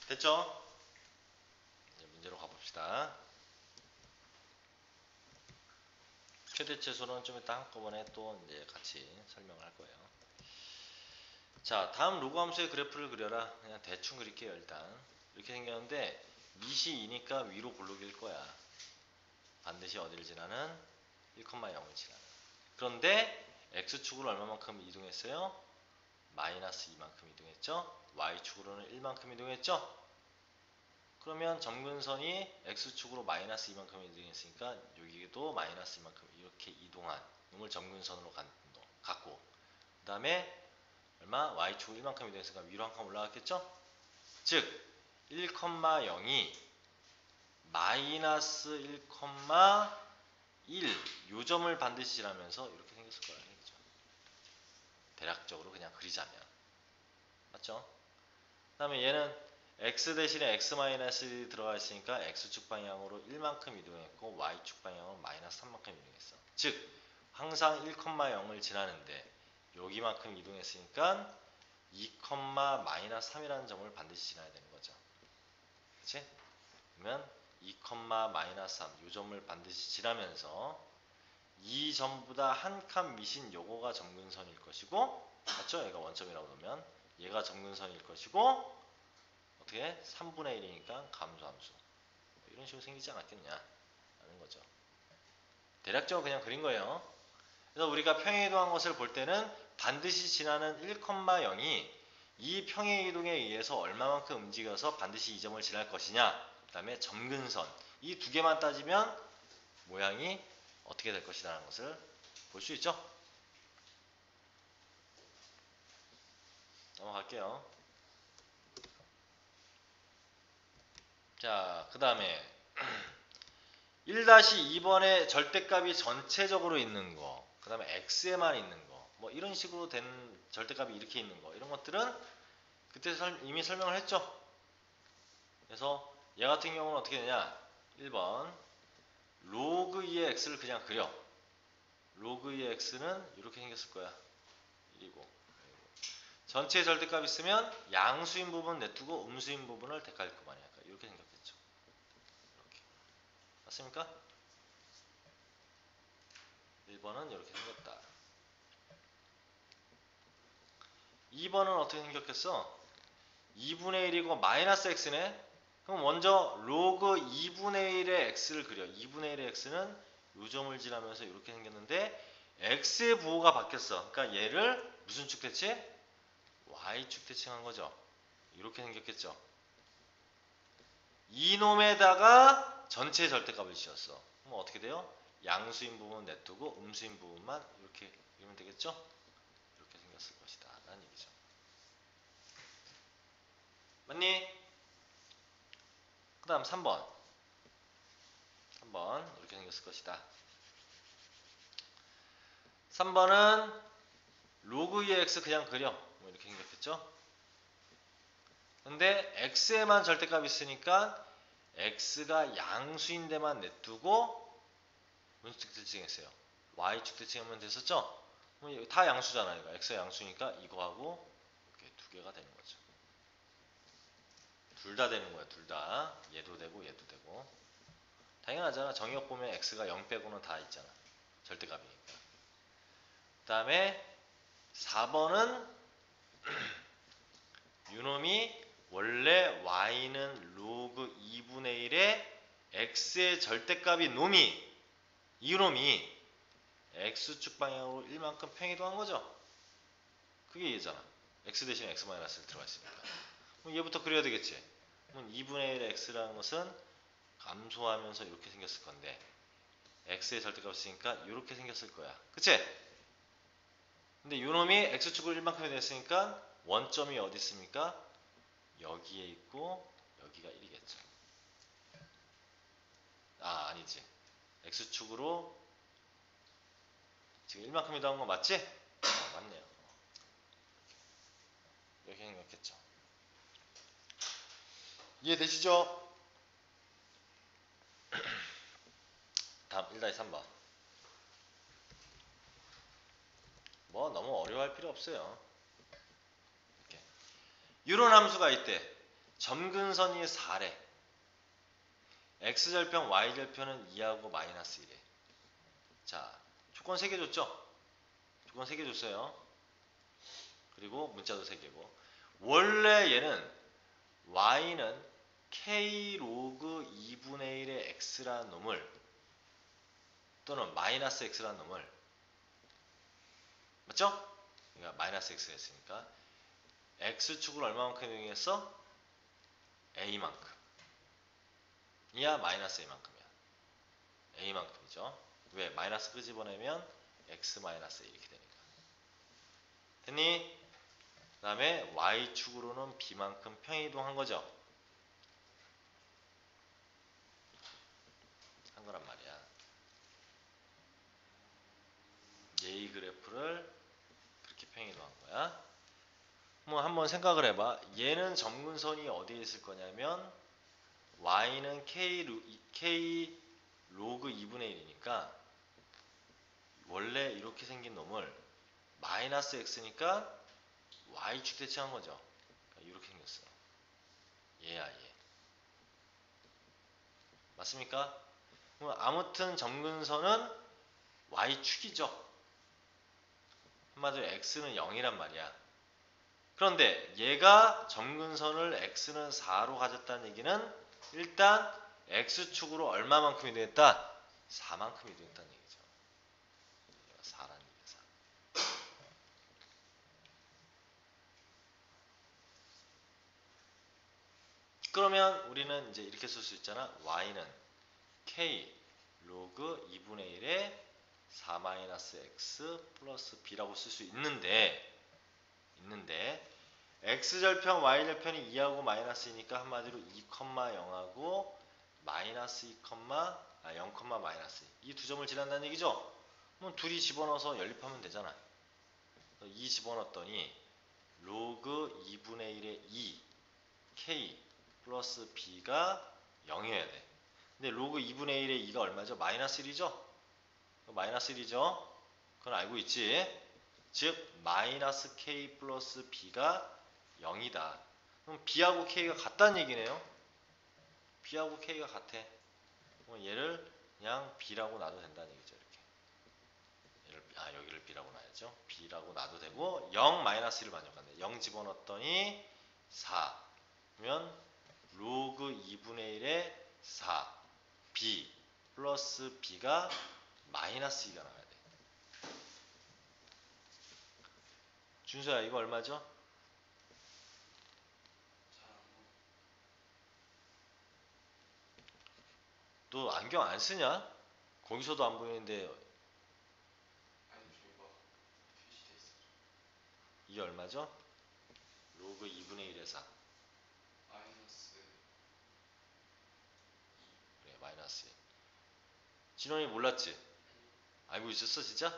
됐죠? 이제 문제로 가봅시다. 최대치수는 좀 이따 한꺼번에 또 이제 같이 설명을 할 거예요. 자, 다음 로그 함수의 그래프를 그려라. 그냥 대충 그릴게요, 일단. 이렇게 생겼는데, 밑이 2니까 위로 블록일 거야. 반드시 어디를 지나는? 1,0을 지나는. 그런데, x축으로 얼마만큼 이동했어요? 마이너스 2만큼 이동했죠? y축으로는 1만큼 이동했죠? 그러면 점근선이 x축으로 마이너스 2만큼 이동했으니까 여기도 마이너스 2만큼 이렇게 이동한 놈을 점근선으로 갖고 그 다음에 얼마? y축으로 1만큼 이동했으니까 위로 한 칸 올라갔겠죠? 즉 1,0이 마이너스 1,1 요점을 반드시 지나면서 이렇게 생겼을 거라는 얘기죠. 대략적으로 그냥 그리자면 맞죠? 그 다음에 얘는 x 대신에 x-1이 들어가 있으니까 x축 방향으로 1만큼 이동했고 y축 방향으로 마이너스 3만큼 이동했어. 즉 항상 1,0을 지나는데 여기만큼 이동했으니까 2, 마이너스 3이라는 점을 반드시 지나야 되는 거죠. 그치? 그러면 2, 마이너스 3 이 점을 반드시 지나면서 이 점보다 한 칸 밑인 요거가 점근선일 것이고 맞죠? 얘가 원점이라고 그러면 얘가 점근선일 것이고 어떻게? 3분의 1이니까 감소함수. 이런 식으로 생기지 않았겠냐 라는 거죠. 대략적으로 그냥 그린 거예요. 그래서 우리가 평행이동한 것을 볼 때는 반드시 지나는 1,0이 이 평행이동에 의해서 얼마만큼 움직여서 반드시 이 점을 지날 것이냐 그 다음에 점근선 이 두 개만 따지면 모양이 어떻게 될 것이다 라는 것을 볼 수 있죠. 넘어갈게요. 자, 그 다음에 1-2번에 절대값이 전체적으로 있는 거, 그 다음에 x에만 있는 거, 뭐 이런 식으로 된 절대값이 이렇게 있는 거, 이런 것들은 그때 이미 설명을 했죠. 그래서 얘 같은 경우는 어떻게 되냐? 1번 로그 2의 x를 그냥 그려. 로그 2의 x는 이렇게 생겼을 거야. 1이고 전체 절대값 있으면 양수인 부분 내두고 음수인 부분을 대칼 그만이야. 이렇게 생겼겠죠. 이렇게. 맞습니까? 1번은 이렇게 생겼다. 2번은 어떻게 생겼겠어? 2분의 1이고 마이너스 x네? 그럼 먼저 로그 2분의 1의 x를 그려. 2분의 1의 x는 요 점을 지나면서 이렇게 생겼는데 x의 부호가 바뀌었어. 그러니까 얘를 무슨 축 대칭? y축 대칭한 거죠. 이렇게 생겼겠죠. 이놈에다가 전체 절대값을 지었어. 그럼 어떻게 돼요? 양수인 부분 냅두고 음수인 부분만 이렇게 이러면 되겠죠? 이렇게 생겼을 것이다 라는 얘기죠. 맞니? 그 다음 3번 이렇게 생겼을 것이다. 3번은 로그 2의 x 그냥 그려 뭐 이렇게 생겼겠죠? 근데 x에만 절대값 있으니까 x가 양수인 데만 냅두고 문축 대칭했어요. y축 대칭하면 됐었죠? 다 양수잖아요. 이거 x가 양수니까 이거하고 이렇게 두 개가 되는 거죠. 둘 다 되는 거야. 둘 다. 얘도 되고 얘도 되고. 당연하잖아. 정의역 보면 x가 0 빼고는 다 있잖아. 절대값이니까. 그 다음에 4번은 유놈이 원래 y는 로그 2분의 1의 x의 절대값이 놈이 이놈이 x축 방향으로 1만큼 평이동한 거죠. 그게 얘잖아. x 대신 x-를 들어가 있으니까. 그럼 얘부터 그려야 되겠지. 그럼 2분의 1의 x라는 것은 감소하면서 이렇게 생겼을 건데 x의 절대값 있으니까 이렇게 생겼을 거야. 그치? 근데 요놈이 x축으로 1만큼이 됐으니까 원점이 어디 있습니까? 여기에 있고 여기가 1이겠죠. 아니지. x축으로 지금 1만큼이 더한 거 맞지? 맞네요. 이렇게 생겼겠죠. 이해되시죠? 다음 1-3번. 뭐 너무 어려워할 필요 없어요. 이렇게. 유로함수가 있대. 점근선이 4래. x절편 y절편은 2하고 마이너스 1에. 자, 조건 3개 줬죠? 조건 3개 줬어요. 그리고 문자도 3개고. 원래 얘는 y는 k 로그 2분의 1의 x라는 놈을 또는 마이너스 x라는 놈을 맞죠? 그러니까 마이너스 x가 있으니까 x축을 얼마만큼 이용했어? a만큼 이야 마이너스 a만큼이야. a만큼이죠. 왜? 마이너스 끄집어내면 x 마이너스 a 이렇게 되니까. 됐니? 그 다음에 y축으로는 b만큼 평이동한 거죠. 한 거란 말이야. 이 그래프를 그렇게 평이동한 거야. 뭐 한번 생각을 해봐. 얘는 점근선이 어디에 있을 거냐면 y는 k 로그 2분의 1이니까 원래 이렇게 생긴 놈을 마이너스 x니까 y축 대칭한 거죠. 그러니까 이렇게 생겼어. 얘야 얘. 맞습니까? 아무튼 점근선은 y축이죠. 한마디로 x는 0이란 말이야. 그런데 얘가 점근선을 x는 4로 가졌다는 얘기는 일단 x축으로 얼마만큼 이동했다? 4만큼 이동했다는 얘기죠. 4라는 얘기야. 4. 그러면 우리는 이제 이렇게 쓸 수 있잖아. y는 k 로그 2분의 1에 4-x 플러스 b라고 쓸 수 있는데 x절편 y절편이 2하고 마이너스이니까 한마디로 2,0하고 마이너스 0, 마이너스 이 두 점을 지난다는 얘기죠. 그럼 둘이 집어넣어서 연립하면 되잖아. 2 집어넣었더니 로그 2분의 1의 2 k 플러스 b가 0이어야 돼. 근데 로그 2분의 1의 2가 얼마죠? 마이너스 1이죠? 마이너스 1이죠? 그건 알고 있지? 즉 마이너스 k 플러스 b가 0이다. 그럼 b하고 k가 같다는 얘기네요. b하고 k가 같아. 그럼 얘를 그냥 b라고 놔도 된다는 얘기죠. 이렇게. 여기를 b라고 놔야죠. b라고 놔도 되고 0 마이너스 1을 반영한대. 0 집어넣었더니 4. 그러면 로그 2분의 1에 4 b 플러스 b가 마이너스 2가 나와야 돼. 준서야 이거 얼마죠? 너 안경 안 쓰냐? 거기서도 안 보이는데 이게 얼마죠? 로그 2분의 1의 4. 그래, 마이너스 1. 진원이 몰랐지? 알고 있었어 진짜?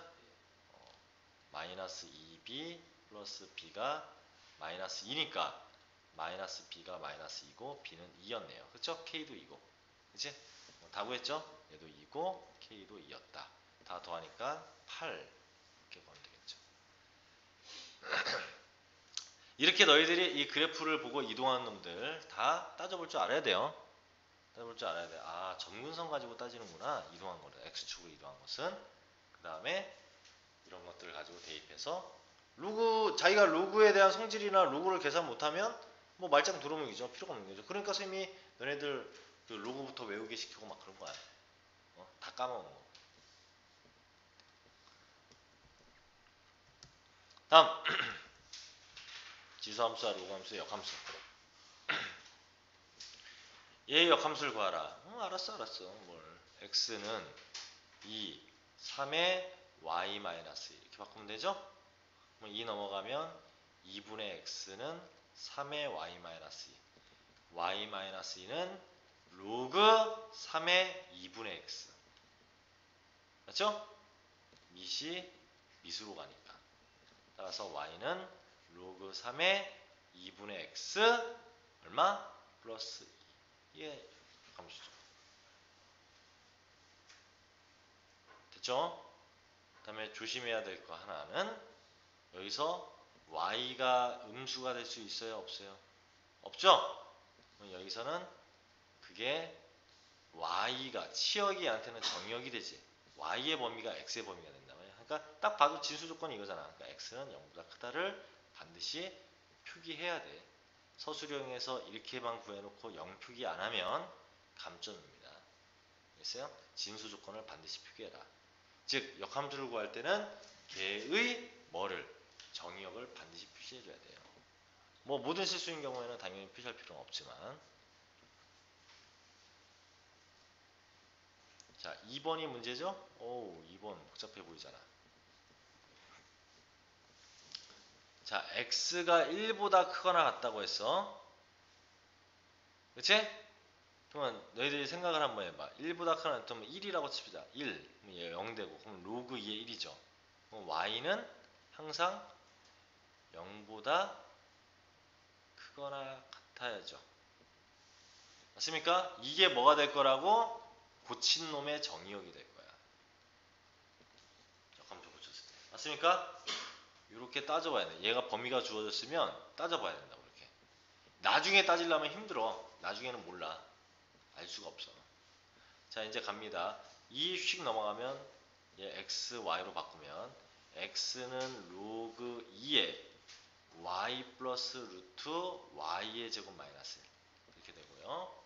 마이너스 2b 플러스 b가 마이너스 2니까 마이너스 b가 마이너스 2고 b는 2였네요. 그쵸? k도 2고. 그치? 다 구했죠? 얘도 2고 k도 2였다. 다 더하니까 8 이렇게 보면 되겠죠. 이렇게 너희들이 이 그래프를 보고 이동하는 놈들 다 따져볼 줄 알아야 돼요. 따져볼 줄 알아야 돼. 아, 점근선 가지고 따지는구나. 이동한 거를. x축으로 이동한 것은. 그 다음에 이런 것들을 가지고 대입해서 자기가 로그에 대한 성질이나 로그를 계산 못하면 뭐 말짱 도루묵이죠. 필요가 없는 거죠. 그러니까 선생님이 너네들 그 로그부터 외우게 시키고 막 그런 거야. 다 까먹은 거. 다음 지수함수와 로그함수의 역함수. 얘의 역함수를 구하라. 알았어. 뭘. x는 2, 3의 y-1 이렇게 바꾸면 되죠? 그럼 2 넘어가면 2분의 x는 3의 y-2. y-2는 로그 3의 2분의 x. 맞죠? 밑이 밑으로 가니까. 따라서 y는 로그 3의 2분의 x 얼마? 플러스 2. 이게 함수죠. 됐죠? 그 다음에 조심해야 될 거 하나는 여기서 y가 음수가 될 수 있어요? 없어요? 없죠? 여기서는 그게 y가 치역이 한테는 정역이 되지. y의 범위가 x의 범위가 된단 말이야. 그러니까 딱 봐도 진수 조건이 이거잖아. 그러니까 x는 0보다 크다를 반드시 표기해야 돼. 서술형에서 이렇게만 구해놓고 0 표기 안 하면 감점입니다. 됐어요? 진수 조건을 반드시 표기해라. 즉 역함수를 구할 때는 걔의 뭐를 정의역을 반드시 표시해줘야 돼요. 뭐 모든 실수인 경우에는 당연히 표시할 필요는 없지만. 자, 2번이 문제죠? 오, 2번 복잡해 보이잖아. 자, x가 1보다 크거나 같다고 했어. 그치? 그러면 너희들이 생각을 한번 해봐. 1보다 크거나 같으면 1이라고 칩시다. 1. 그럼 얘가 0 되고. 그럼 로그 2의 1이죠. 그럼 y는 항상 0보다 크거나 같아야죠. 맞습니까? 이게 뭐가 될 거라고? 고친 놈의 정의역이 될 거야. 역함수 고쳤을 때. 맞습니까? 이렇게 따져봐야 돼. 얘가 범위가 주어졌으면 따져봐야 된다고 이렇게. 나중에 따지려면 힘들어. 나중에는 몰라. 알 수가 없어. 자, 이제 갑니다. 2씩 넘어가면 얘 x, y로 바꾸면 x는 로그 2에 y 플러스 루트 y의 제곱 마이너스 1 이렇게 되고요.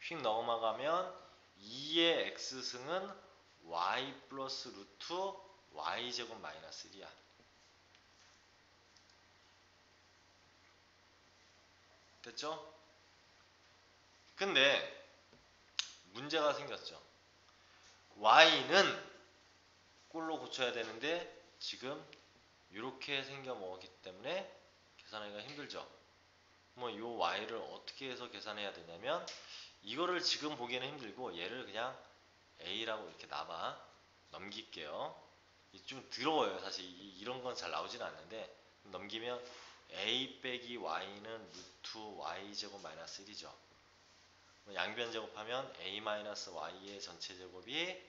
휙 넘어가면 2의 x승은 y 플러스 루트 y 제곱 마이너스 1이야. 됐죠? 근데 문제가 생겼죠. y는 꼴로 고쳐야 되는데 지금 이렇게 생겨 먹었기 때문에 계산하기가 힘들죠. 뭐 이 y를 어떻게 해서 계산해야 되냐면 이거를 지금 보기에는 힘들고 얘를 그냥 a라고 이렇게 넘길게요. 좀 더러워요. 사실 이런 건 잘 나오지는 않는데 넘기면 a 빼기 y는 루트 y 제곱 마이너스 1이죠. 양변 제곱하면 a 마이너스 y의 전체 제곱이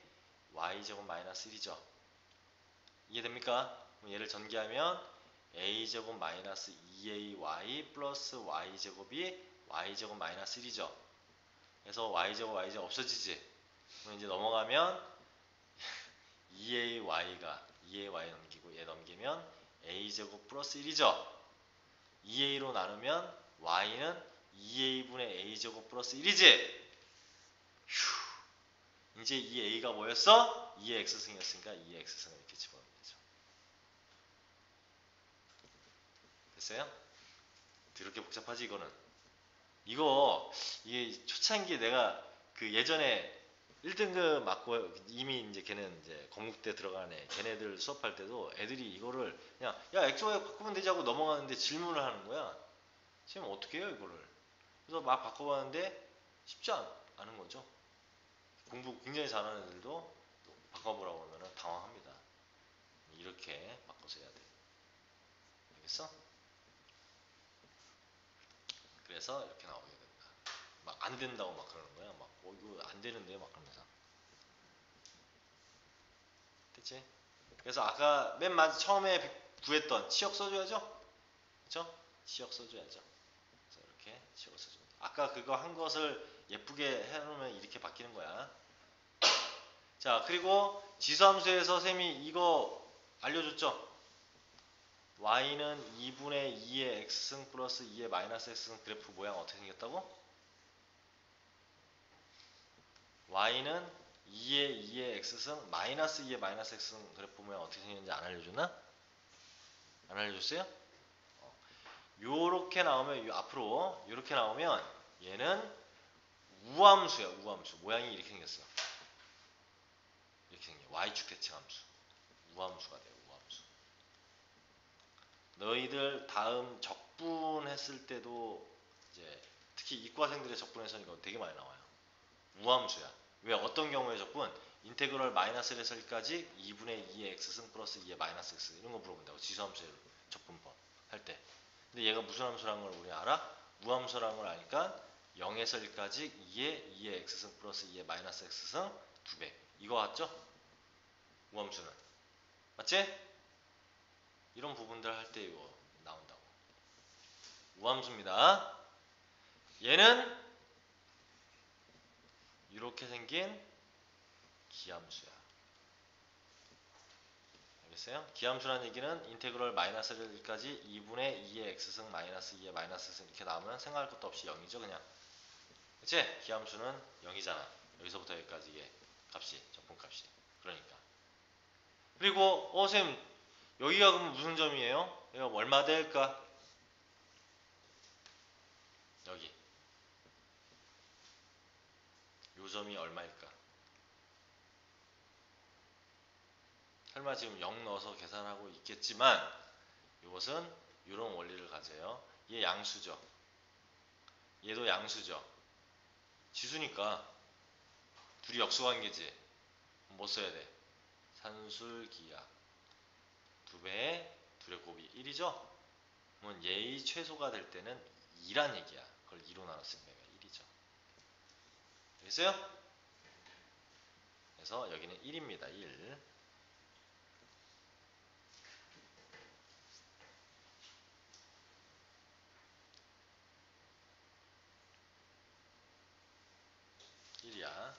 y 제곱 마이너스 1이죠. 이해됩니까? 얘를 전개하면 a 제곱 마이너스 2ay 플러스 y 제곱이 y 제곱 마이너스 1이죠. 그래서 y 제곱 없어지지. 그럼 이제 넘어가면 2ay 넘기고 얘 넘기면 a 제곱 플러스 1이죠. 2a로 나누면 y는 2a분의 a 제곱 플러스 1이지. 휴. 이제 이 a가 뭐였어? 2의 x승이었으니까 2의 x승을 이렇게 집어넣으면 되죠. 됐어요? 이렇게 복잡하지 이거는. 이게 초창기에 내가 그 예전에 1등급 맞고 이미 이제 걔는 이제 건국대 들어간 애 걔네들 수업할 때도 애들이 이거를 그냥 야 XY 바꾸면 되지 하고 넘어가는데 질문을 하는 거야. 선생님 어떻게 해요 이거를? 그래서 막 바꿔봤는데 쉽지 않은 거죠. 공부 굉장히 잘하는 애들도 바꿔보라고 하면 당황합니다. 이렇게 바꿔서 해야 돼. 알겠어? 그래서 이렇게 나오게 된다. 막 안 된다고 막 그러는 거야. 막 이거 안 되는데 막 그러면서. 됐지? 그래서 아까 처음에 구했던 치역 써줘야죠? 그쵸? 치역 써줘야죠. 그래서 이렇게 치역을 써줍니다. 아까 그거 한 것을 예쁘게 해놓으면 이렇게 바뀌는 거야. 자, 그리고 지수함수에서 쌤이 이거 알려줬죠? y는 2분의 2의 x승 플러스 2의 마이너스 x승 그래프 모양 어떻게 생겼다고? y는 2의 x승 마이너스 2의 마이너스 x승 그래프 모양 어떻게 생겼는지 안 알려줬나? 안 알려줬어요? 요렇게 나오면 앞으로 요렇게 나오면 얘는 우함수야. 우함수 모양이 이렇게 생겼어. 이렇게 생겨. y축 대칭함수 우함수가 돼요. 우함수. 너희들 다음 적분했을 때도 이제 특히 이과생들의 적분에서는 이거 되게 많이 나와요. 우함수야. 왜 어떤 경우에 적분? 인테그럴 마이너스 1에서 1까지 2분의 2의 x승 플러스 2의 마이너스 x 이런 거 물어본다고. 지수함수의 적분법 할 때. 근데 얘가 무슨 함수라는 걸 우리 알아? 우함수라는 걸 아니까 0에서 1까지 2의 x승 플러스 2의 마이너스 x승 2배. 이거 맞죠? 우함수는. 맞지? 이런 부분들 할 때 이거 나온다고. 우함수입니다. 얘는 이렇게 생긴 기함수야. 알겠어요? 기함수라는 얘기는 인테그럴 마이너스 1까지 2분의 2의 x승 마이너스 2의 마이너스 x승 이렇게 나오면 생각할 것도 없이 0이죠 그냥. 그치? 기함수는 0이잖아. 여기서부터 여기까지 이게 값이 적분값이. 그러니까. 그리고 쌤 여기가 그럼 무슨 점이에요? 여기가 얼마 될까? 여기. 요 점이 얼마일까? 설마 지금 0 넣어서 계산하고 있겠지만 이것은 이런 원리를 가져요. 얘 양수죠. 얘도 양수죠. 지수니까 둘이 역수관계지. 뭐 써야 돼? 산술기하. 2배에 둘의 곱이 1이죠? 그러면 얘의 최소가 될 때는 2란 얘기야. 그걸 2로 나눴으니까 1이죠. 알겠어요? 그래서 여기는 1입니다. 1. 이야.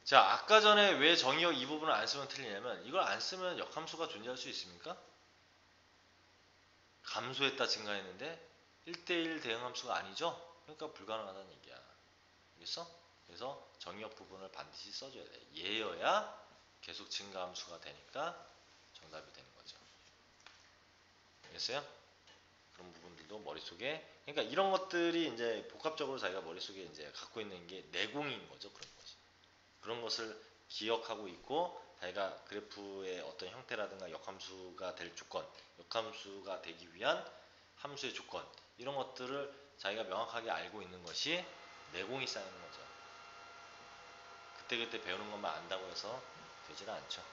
자, 아까 전에 왜 정의역 이 부분을 안 쓰면 틀리냐면 이걸 안 쓰면 역함수가 존재할 수 있습니까? 감소했다 증가했는데 1대1 대응함수가 아니죠? 그러니까 불가능하다는 얘기야. 알겠어? 그래서 정의역 부분을 반드시 써줘야 돼. 얘여야 계속 증가함수가 되니까 정답이 되는 거죠. 알겠어요? 그런 부분들도 머릿속에 그러니까 이런 것들이 이제 복합적으로 자기가 머릿속에 이제 갖고 있는 게 내공인 거죠. 그런 거지. 그런 것을 기억하고 있고 자기가 그래프의 어떤 형태라든가 역함수가 될 조건, 역함수가 되기 위한 함수의 조건 이런 것들을 자기가 명확하게 알고 있는 것이 내공이 쌓이는 거죠. 그때그때 배우는 것만 안다고 해서 되지는 않죠.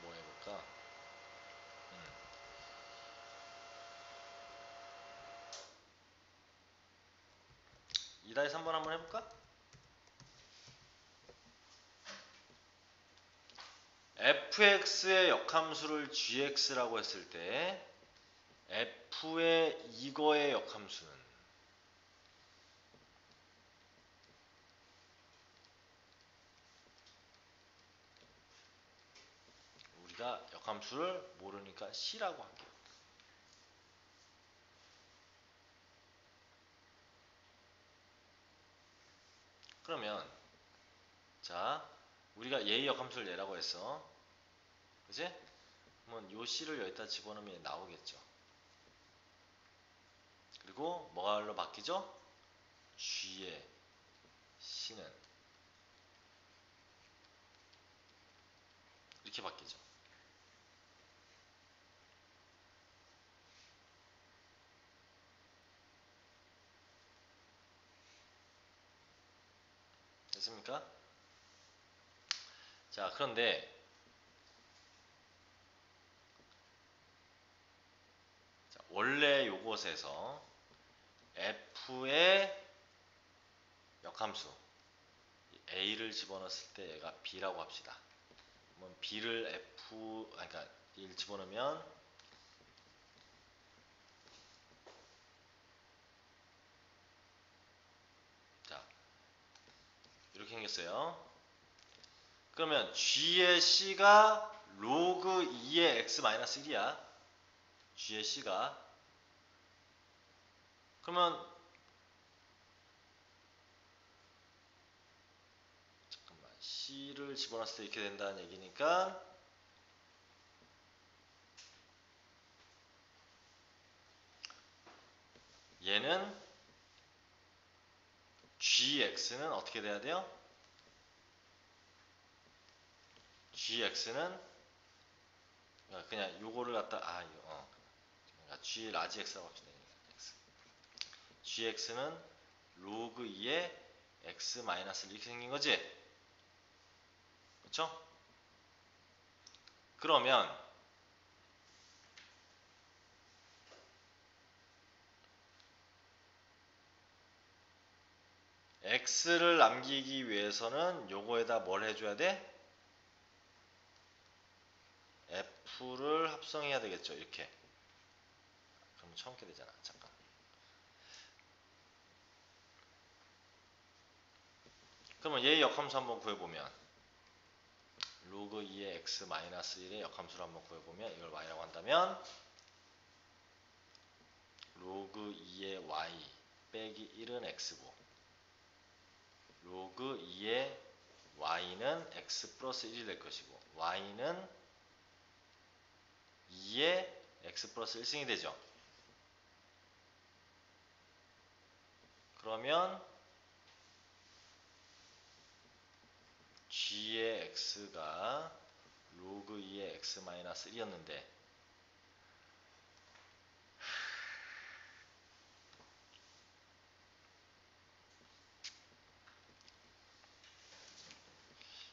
뭐 해볼까? 2-3번 한번 해볼까? fx의 역함수를 gx라고 했을 때 f의 이거의 역함수는 우리가 역함수를 모르니까 c라고 할게요. 그러면 자 우리가 예의 역함수를 내라고 했어. 그치? 그러면 요 c를 여기다 집어넣으면 나오겠죠. 그리고 뭐가로 바뀌죠? G의 C는 이렇게 바뀌죠. 됐습니까? 자, 그런데 자, 원래 요것에서 F의 역함수 A를 집어넣었을 때 얘가 B라고 합시다. 그러면 B를 그러니까 1 집어넣으면 자, 이렇게 생겼어요. 그러면 G의 C가 로그 2의 X-1이야. G의 C가. 그러면 잠깐만, C를 집어넣었을 때 이렇게 된다는 얘기니까 얘는 GX는 어떻게 돼야 돼요? GX는 그냥 요거를 갖다 그러니까 G 라지 X라고 합시다. X. GX는 로그 2의 X 마이너스 이렇게 생긴 거지? 그렇죠? 그러면 X를 남기기 위해서는 요거에다 뭘 해줘야 돼? F를 합성해야 되겠죠. 이렇게. 그럼 처음 게 되잖아. 잠깐. 그러면 얘의 역함수 한번 구해보면 로그 2의 x 마이너스 1의 역함수를 한번 구해보면 이걸 y라고 한다면 로그 2의 y 빼기 1은 x고 로그 2의 y는 x 플러스 1이 될 것이고 y는 2의 x 플러스 1승이 되죠. 그러면 g의 x가 로그 2의 x 마이너스 1이었는데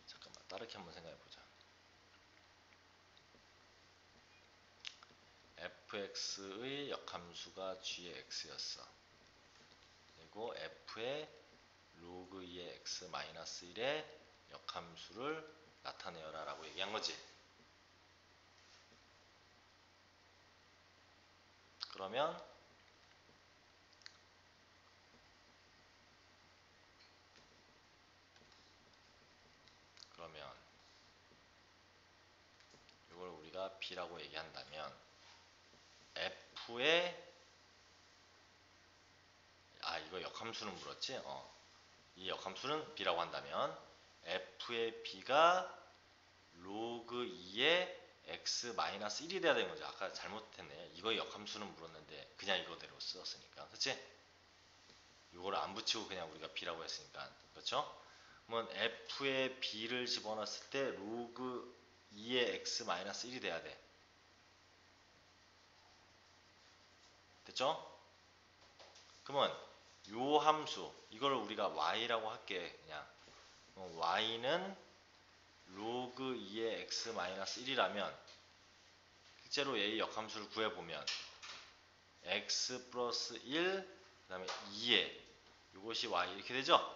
잠깐만 다르게 한번 생각해보자. fx의 역함수가 g의 x였어. 그리고 f의 로그 2의 x 마이너스 1의 역함수를 나타내어라 라고 얘기한 거지. 그러면 이걸 우리가 b라고 얘기한다면 f의 이거 역함수는 물었지? 이 역함수는 b라고 한다면 f의 b가 로그 2의 x 마이너스 1이 돼야 되는 거죠. 아까 잘못했네. 이거 역함수는 물었는데 그냥 이거대로 썼으니까. 그치? 이거를 안 붙이고 그냥 우리가 b라고 했으니까. 그렇죠? 그러면 f의 b를 집어넣었을 때 로그 2의 x 마이너스 1이 돼야 돼. 됐죠? 그러면 요 함수 이걸 우리가 y라고 할게. 그냥 y는 로그 2의 x 마이너스 1이라면 실제로 얘의 역함수를 구해보면 x 플러스 1 그 다음에 2의 이것이 y 이렇게 되죠?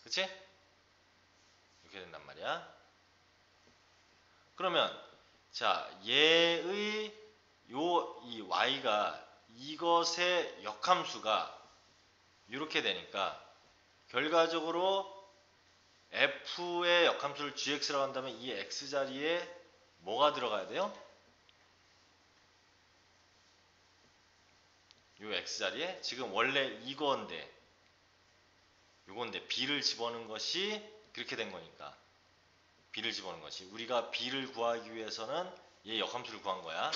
그치? 이렇게 된단 말이야. 그러면 자 얘의 이 y가 이것의 역함수가 이렇게 되니까 결과적으로 f의 역함수를 gx라고 한다면 이 x 자리에 뭐가 들어가야 돼요? 이 x 자리에 지금 원래 이건데 요건데 b를 집어넣은 것이 그렇게 된 거니까 b를 집어넣은 것이 우리가 b를 구하기 위해서는 얘 역함수를 구한 거야.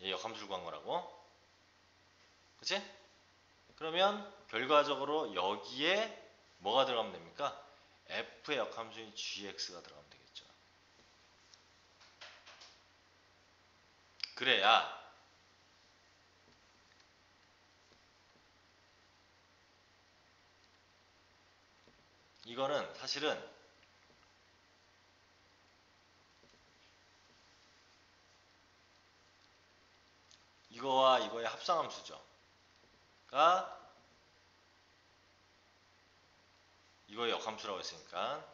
얘 역함수를 구한 거라고. 그치? 그러면 결과적으로 여기에 뭐가 들어가면 됩니까? f의 역함수인 gx가 들어가면 되겠죠. 그래야 이거는 사실은 이거와 이거의 합성함수죠. 가 이거의 역함수라고 했으니까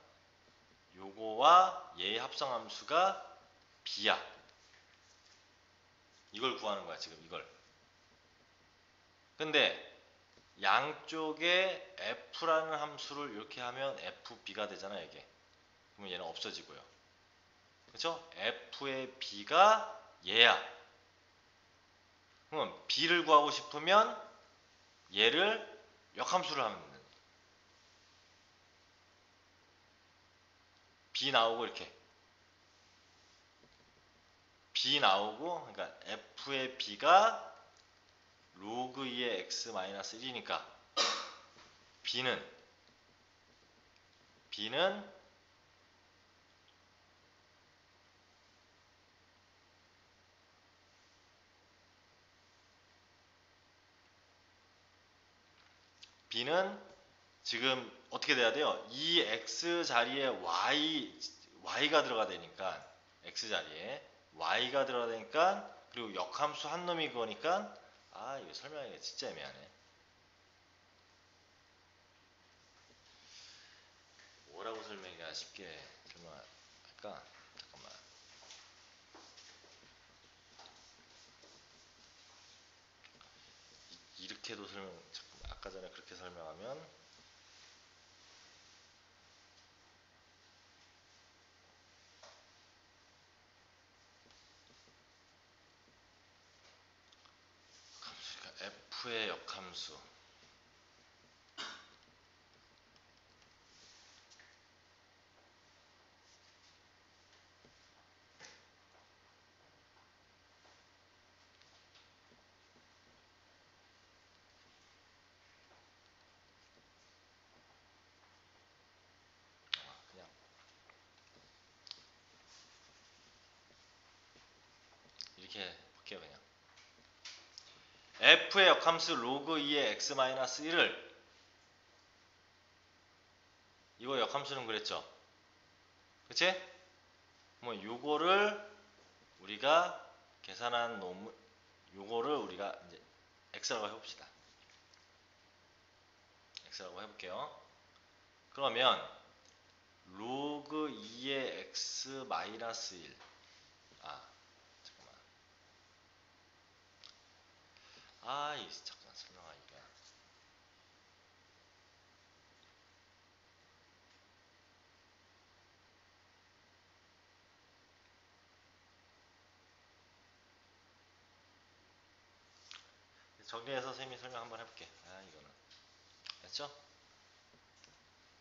요거와 얘의 합성함수가 b야. 이걸 구하는 거야 지금 이걸. 근데 양쪽에 f라는 함수를 이렇게 하면 fb가 되잖아 이게. 그러면 얘는 없어지고요. 그렇죠? f의 b가 얘야. 그럼 b를 구하고 싶으면 얘를 역함수를 하면 된다. b 나오고 이렇게 b 나오고 그러니까 f의 b가 로그 2의 x 마이너스 1이니까 b는 지금 어떻게 돼야 돼요? 이 x 자리에 y가 들어가 되니까 x 자리에 y가 들어가 되니까 그리고 역함수 한 놈이 그거니까 이거 설명하기가 진짜 애매하네. 뭐라고 설명하기가 쉽게 설명할까? 잠깐만. 이렇게도 잠깐만. 아까 전에 그렇게 설명하면 그러니까 f의 역함수 그냥 이렇게 볼게요 그냥. f의 역함수 로그 2의 x-1을 이거 역함수는 그랬죠. 그치? 뭐 요거를 우리가 계산한 놈 요거를 우리가 이제 x라고 해봅시다. x라고 해볼게요. 그러면 로그 2의 x 마이너스 1 잠깐만 잠깐 설명하기가 정리해서 선생님이 설명 한번 해볼게. 이거는 됐죠?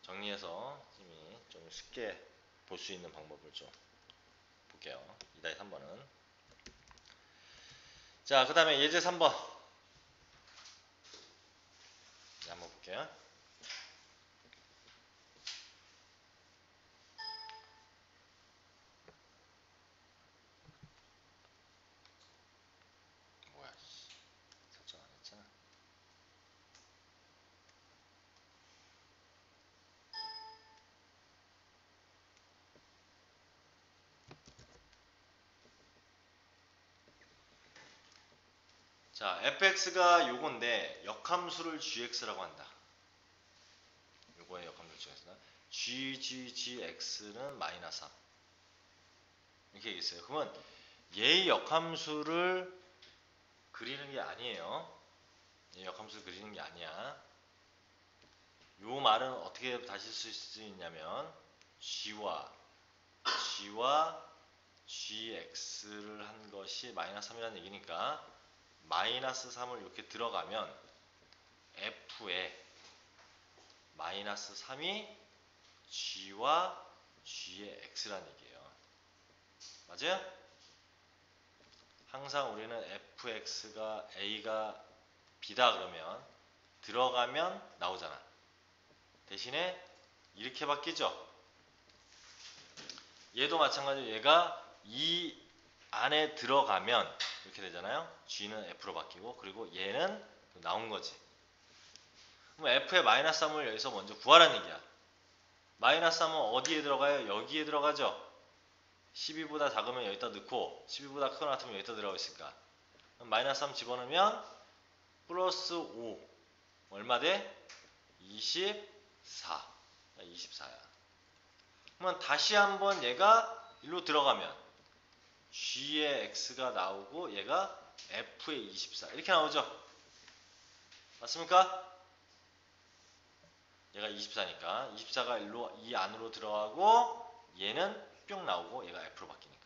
정리해서 선생님이 좀 쉽게 볼 수 있는 방법을 좀 볼게요. 2-3번은 자, 그 다음에 예제 3번 한번 볼게요. 뭐야, 설정 안 했잖아. 자, fx가 요건데 역함수를 gx라고 한다. 요거의 역함수 gx는 ggx는 마이너스 3 이렇게 얘기했어요. 그러면 얘의 역함수를 그리는 게 아니에요. 얘 역함수를 그리는 게 아니야. 요 말은 어떻게 다시 쓸 수 있냐면 g와 gx를 한 것이 마이너스 3이라는 얘기니까 마이너스 3을 이렇게 들어가면 f에 마이너스 3이 g와 g의 x라는 얘기예요. 맞아요? 항상 우리는 fx가 a가 b다 그러면 들어가면 나오잖아. 대신에 이렇게 바뀌죠. 얘도 마찬가지로 얘가 이 안에 들어가면 이렇게 되잖아요. g는 f로 바뀌고 그리고 얘는 나온 거지. 그럼 f의 마이너스 3을 여기서 먼저 구하라는 얘기야. 마이너스 3은 어디에 들어가요? 여기에 들어가죠. 12보다 작으면 여기다 넣고 12보다 크거나 같으면 여기다 들어가 있을까? 그럼 마이너스 3 집어넣으면 플러스 5 얼마 돼? 24. 24야. 그러면 다시 한번 얘가 일로 들어가면 g의 x가 나오고 얘가 f의 24 이렇게 나오죠. 맞습니까? 얘가 24니까 24가 일로 이 안으로 들어가고 얘는 뿅 나오고 얘가 f로 바뀌니까.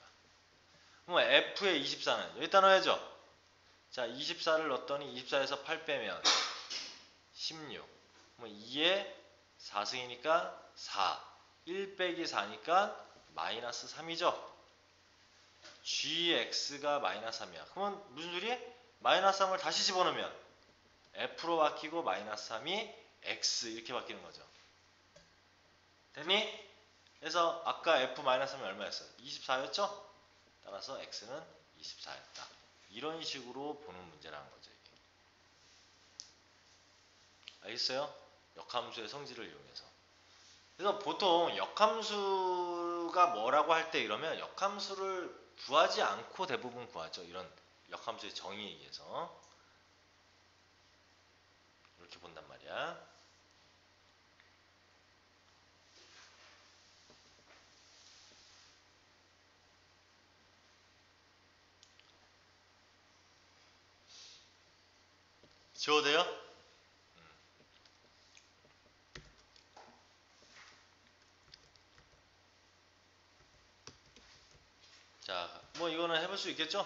그럼 f의 24는 여기다 넣어야죠. 자, 24를 넣었더니 24에서 8 빼면 16. 그럼 2에 4승이니까 4. 1 빼기 4니까 마이너스 3이죠. gx가 마이너스 3이야. 그러면 무슨 소리? 마이너스 3을 다시 집어넣으면 f로 바뀌고 마이너스 3이 x 이렇게 바뀌는 거죠. 됐니? 그래서 아까 f 마이너스 3이 얼마였어요? 24였죠? 따라서 x는 24였다. 이런 식으로 보는 문제라는 거죠. 이게. 알겠어요? 역함수의 성질을 이용해서. 그래서 보통 역함수가 뭐라고 할 때 이러면 역함수를 구하지 않고 대부분 구하죠. 이런 역함수의 정의에 의해서. 이렇게 본단 말이야. 지워도 돼요? 자, 뭐 이거는 해볼 수 있겠죠?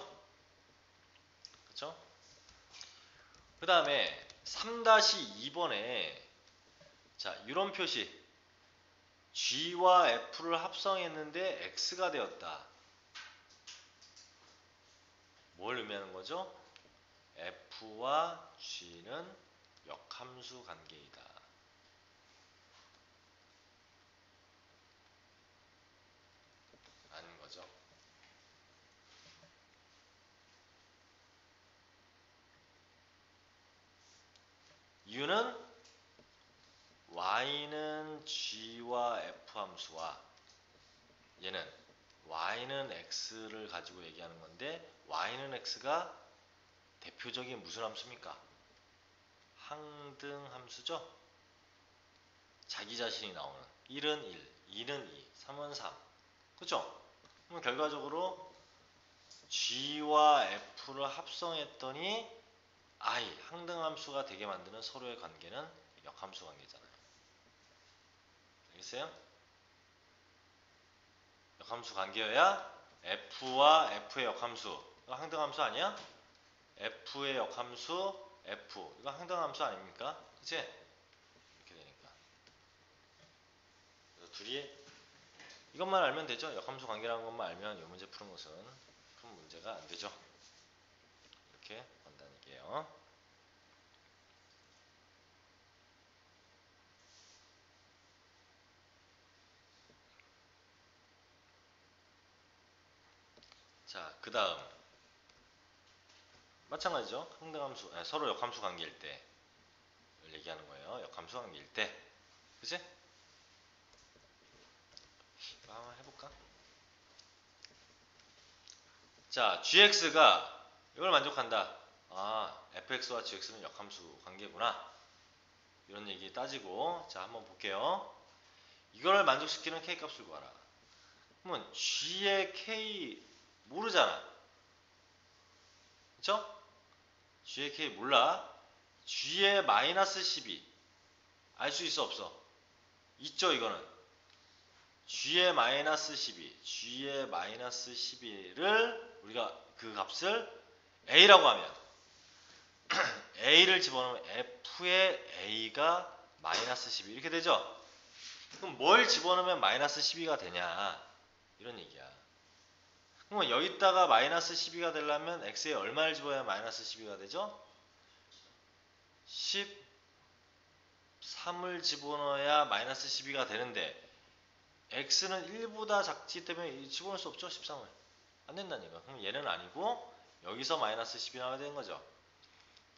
그쵸? 그 다음에 3-2번에 자, 이런 표시 G와 F를 합성했는데 X가 되었다. 뭘 의미하는 거죠? F와 G는 역함수 관계이다. 라는 거죠. 이유는 y는 g와 f 함수와 얘는 y는 x를 가지고 얘기하는 건데 y는 x가 대표적인 무슨 함수입니까? 항등 함수죠? 자기 자신이 나오는 1은 1, 2는 2, 3은 3 그죠? 그럼 결과적으로 g와 f를 합성했더니 I, 항등함수가 되게 만드는 서로의 관계는 역함수 관계잖아요. 알겠어요? 역함수 관계여야 F와 F의 역함수 이거 항등함수 아니야? F의 역함수 F 이거 항등함수 아닙니까? 그치? 이렇게 되니까 그래서 둘이 이것만 알면 되죠? 역함수 관계라는 것만 알면 이 문제 푸는 것은 큰 문제가 안 되죠. 이렇게 본다는 얘기예요. 자, 그 다음 마찬가지죠. 항등함수, 서로 역함수 관계일 때 얘기하는 거예요. 역함수 관계일 때. 그치? 한번 해볼까? 자, gx가 이걸 만족한다. 아, fx와 gx는 역함수 관계구나. 이런 얘기 따지고 자, 한번 볼게요. 이걸 만족시키는 k 값을 구하라. 그러면 g의 k 모르잖아. 그쵸? g의 k 몰라. g의 마이너스 12 알 수 있어 없어? 있죠 이거는. g의 마이너스 12 g의 마이너스 12를 우리가 그 값을 a라고 하면 a를 집어넣으면 f의 a가 마이너스 12 이렇게 되죠? 그럼 뭘 집어넣으면 마이너스 12가 되냐 이런 얘기야. 그럼 여기다가 마이너스 12가 되려면 x에 얼마를 집어야 마이너스 12가 되죠? 13을 집어넣어야 마이너스 12가 되는데 x는 1보다 작기 때문에 집어넣을 수 없죠? 13을. 안 된다니까. 그럼 얘는 아니고 여기서 마이너스 10이 나와야 되는 거죠.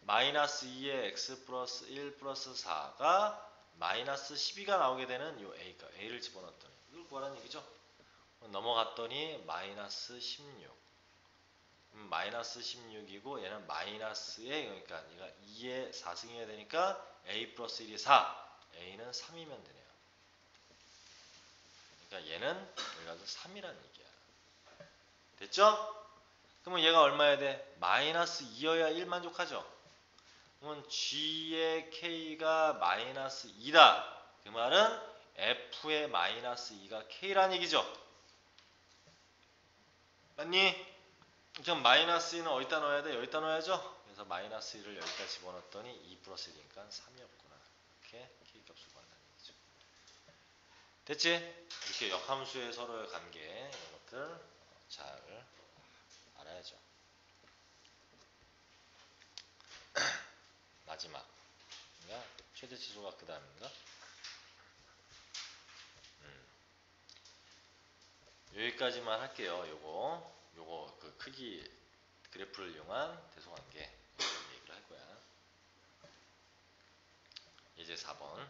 마이너스 2의 x 플러스 1 플러스 4가 마이너스 12가 나오게 되는 이 a가 a를 집어넣었더니 이걸 구하라는 얘기죠. 넘어갔더니 마이너스 16. 마이너스 16이고 얘는 마이너스에 그러니까 얘가 2의 4승이어야 되니까 a 플러스 1이 4. a는 3이면 되네요. 그러니까 얘는 여기 가서 3이라는 얘기야. 됐죠? 그러면 얘가 얼마여야 돼? 마이너스 2여야 1 만족하죠? 그러면 g의 k가 마이너스 2다. 그 말은 f의 마이너스 2가 k라는 얘기죠. 맞니? 그럼 마이너스 2는 어디다 넣어야 돼? 여기다 넣어야죠? 그래서 마이너스 2를 여기다 집어넣었더니 2 플러스 1이니까 3이었구나. 이렇게 k값을 구한다는 얘기죠. 됐지? 이렇게 역함수의 서로의 관계 이런 것들 잘 알아야죠. 마지막. 그러니까 최대치수가 그 다음인가? 여기까지만 할게요. 요거 그 크기 그래프를 이용한 대소관계 얘기를 할 거야. 이제 4번.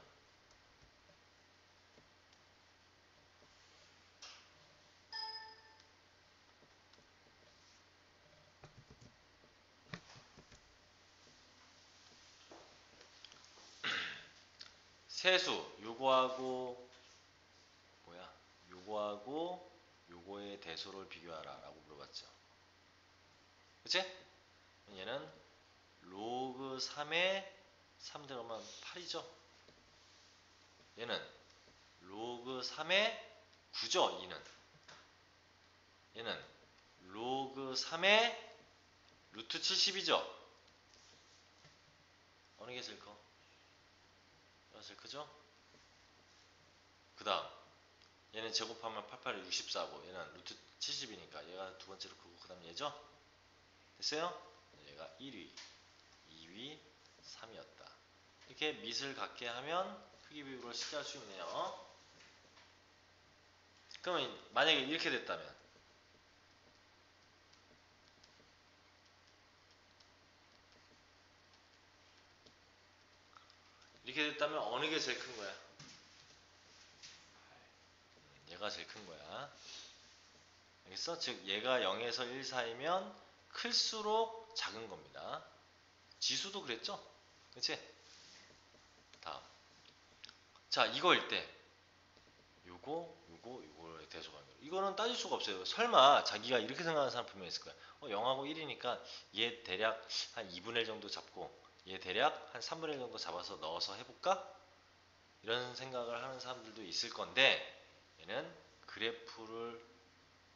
세수 요거하고 뭐야? 요거하고 요거의 대소를 비교하라 라고 물어봤죠. 그치? 얘는 로그 3에 3 들어가면 8이죠. 얘는 로그 3에 9죠. 2는. 얘는 로그 3에 루트 70이죠. 어느 게 제일 커? 얘가 제일 크죠? 그 다음 얘는 제곱하면 88에 64고 얘는 루트 70이니까 얘가 두 번째로 크고 그 다음 얘죠? 됐어요? 얘가 1위, 2위, 3위였다. 이렇게 밑을 갖게 하면 크기 비율을 쉽게 할 수 있네요. 그러면 만약에 이렇게 됐다면 이렇게 됐다면 어느 게 제일 큰 거야? 얘가 제일 큰 거야. 알겠어? 즉 얘가 0에서 1 사이면 클수록 작은 겁니다. 지수도 그랬죠? 그치? 다음. 자 이거일 때 요거의 대소관계. 이거는 따질 수가 없어요. 설마 자기가 이렇게 생각하는 사람 분명히 있을 거야. 0하고 1이니까 얘 대략 한 2분의 1 정도 잡고 얘 대략 한 3분의 1 정도 잡아서 넣어서 해볼까? 이런 생각을 하는 사람들도 있을 건데 얘는 그래프를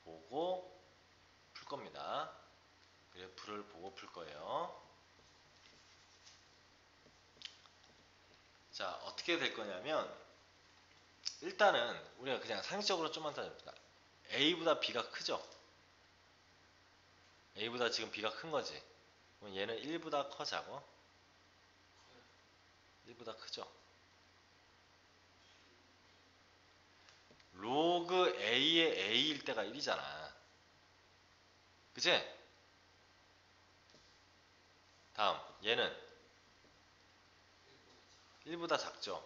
보고 풀 겁니다. 그래프를 보고 풀 거예요. 자 어떻게 될 거냐면 일단은 우리가 그냥 상식적으로 좀만 따집니다. A보다 B가 크죠? A보다 지금 B가 큰 거지. 그럼 얘는 1보다 커 작어? 1보다 크죠? 로그 A의 A일 때가 1이잖아. 그치? 다음 얘는 1보다 작죠?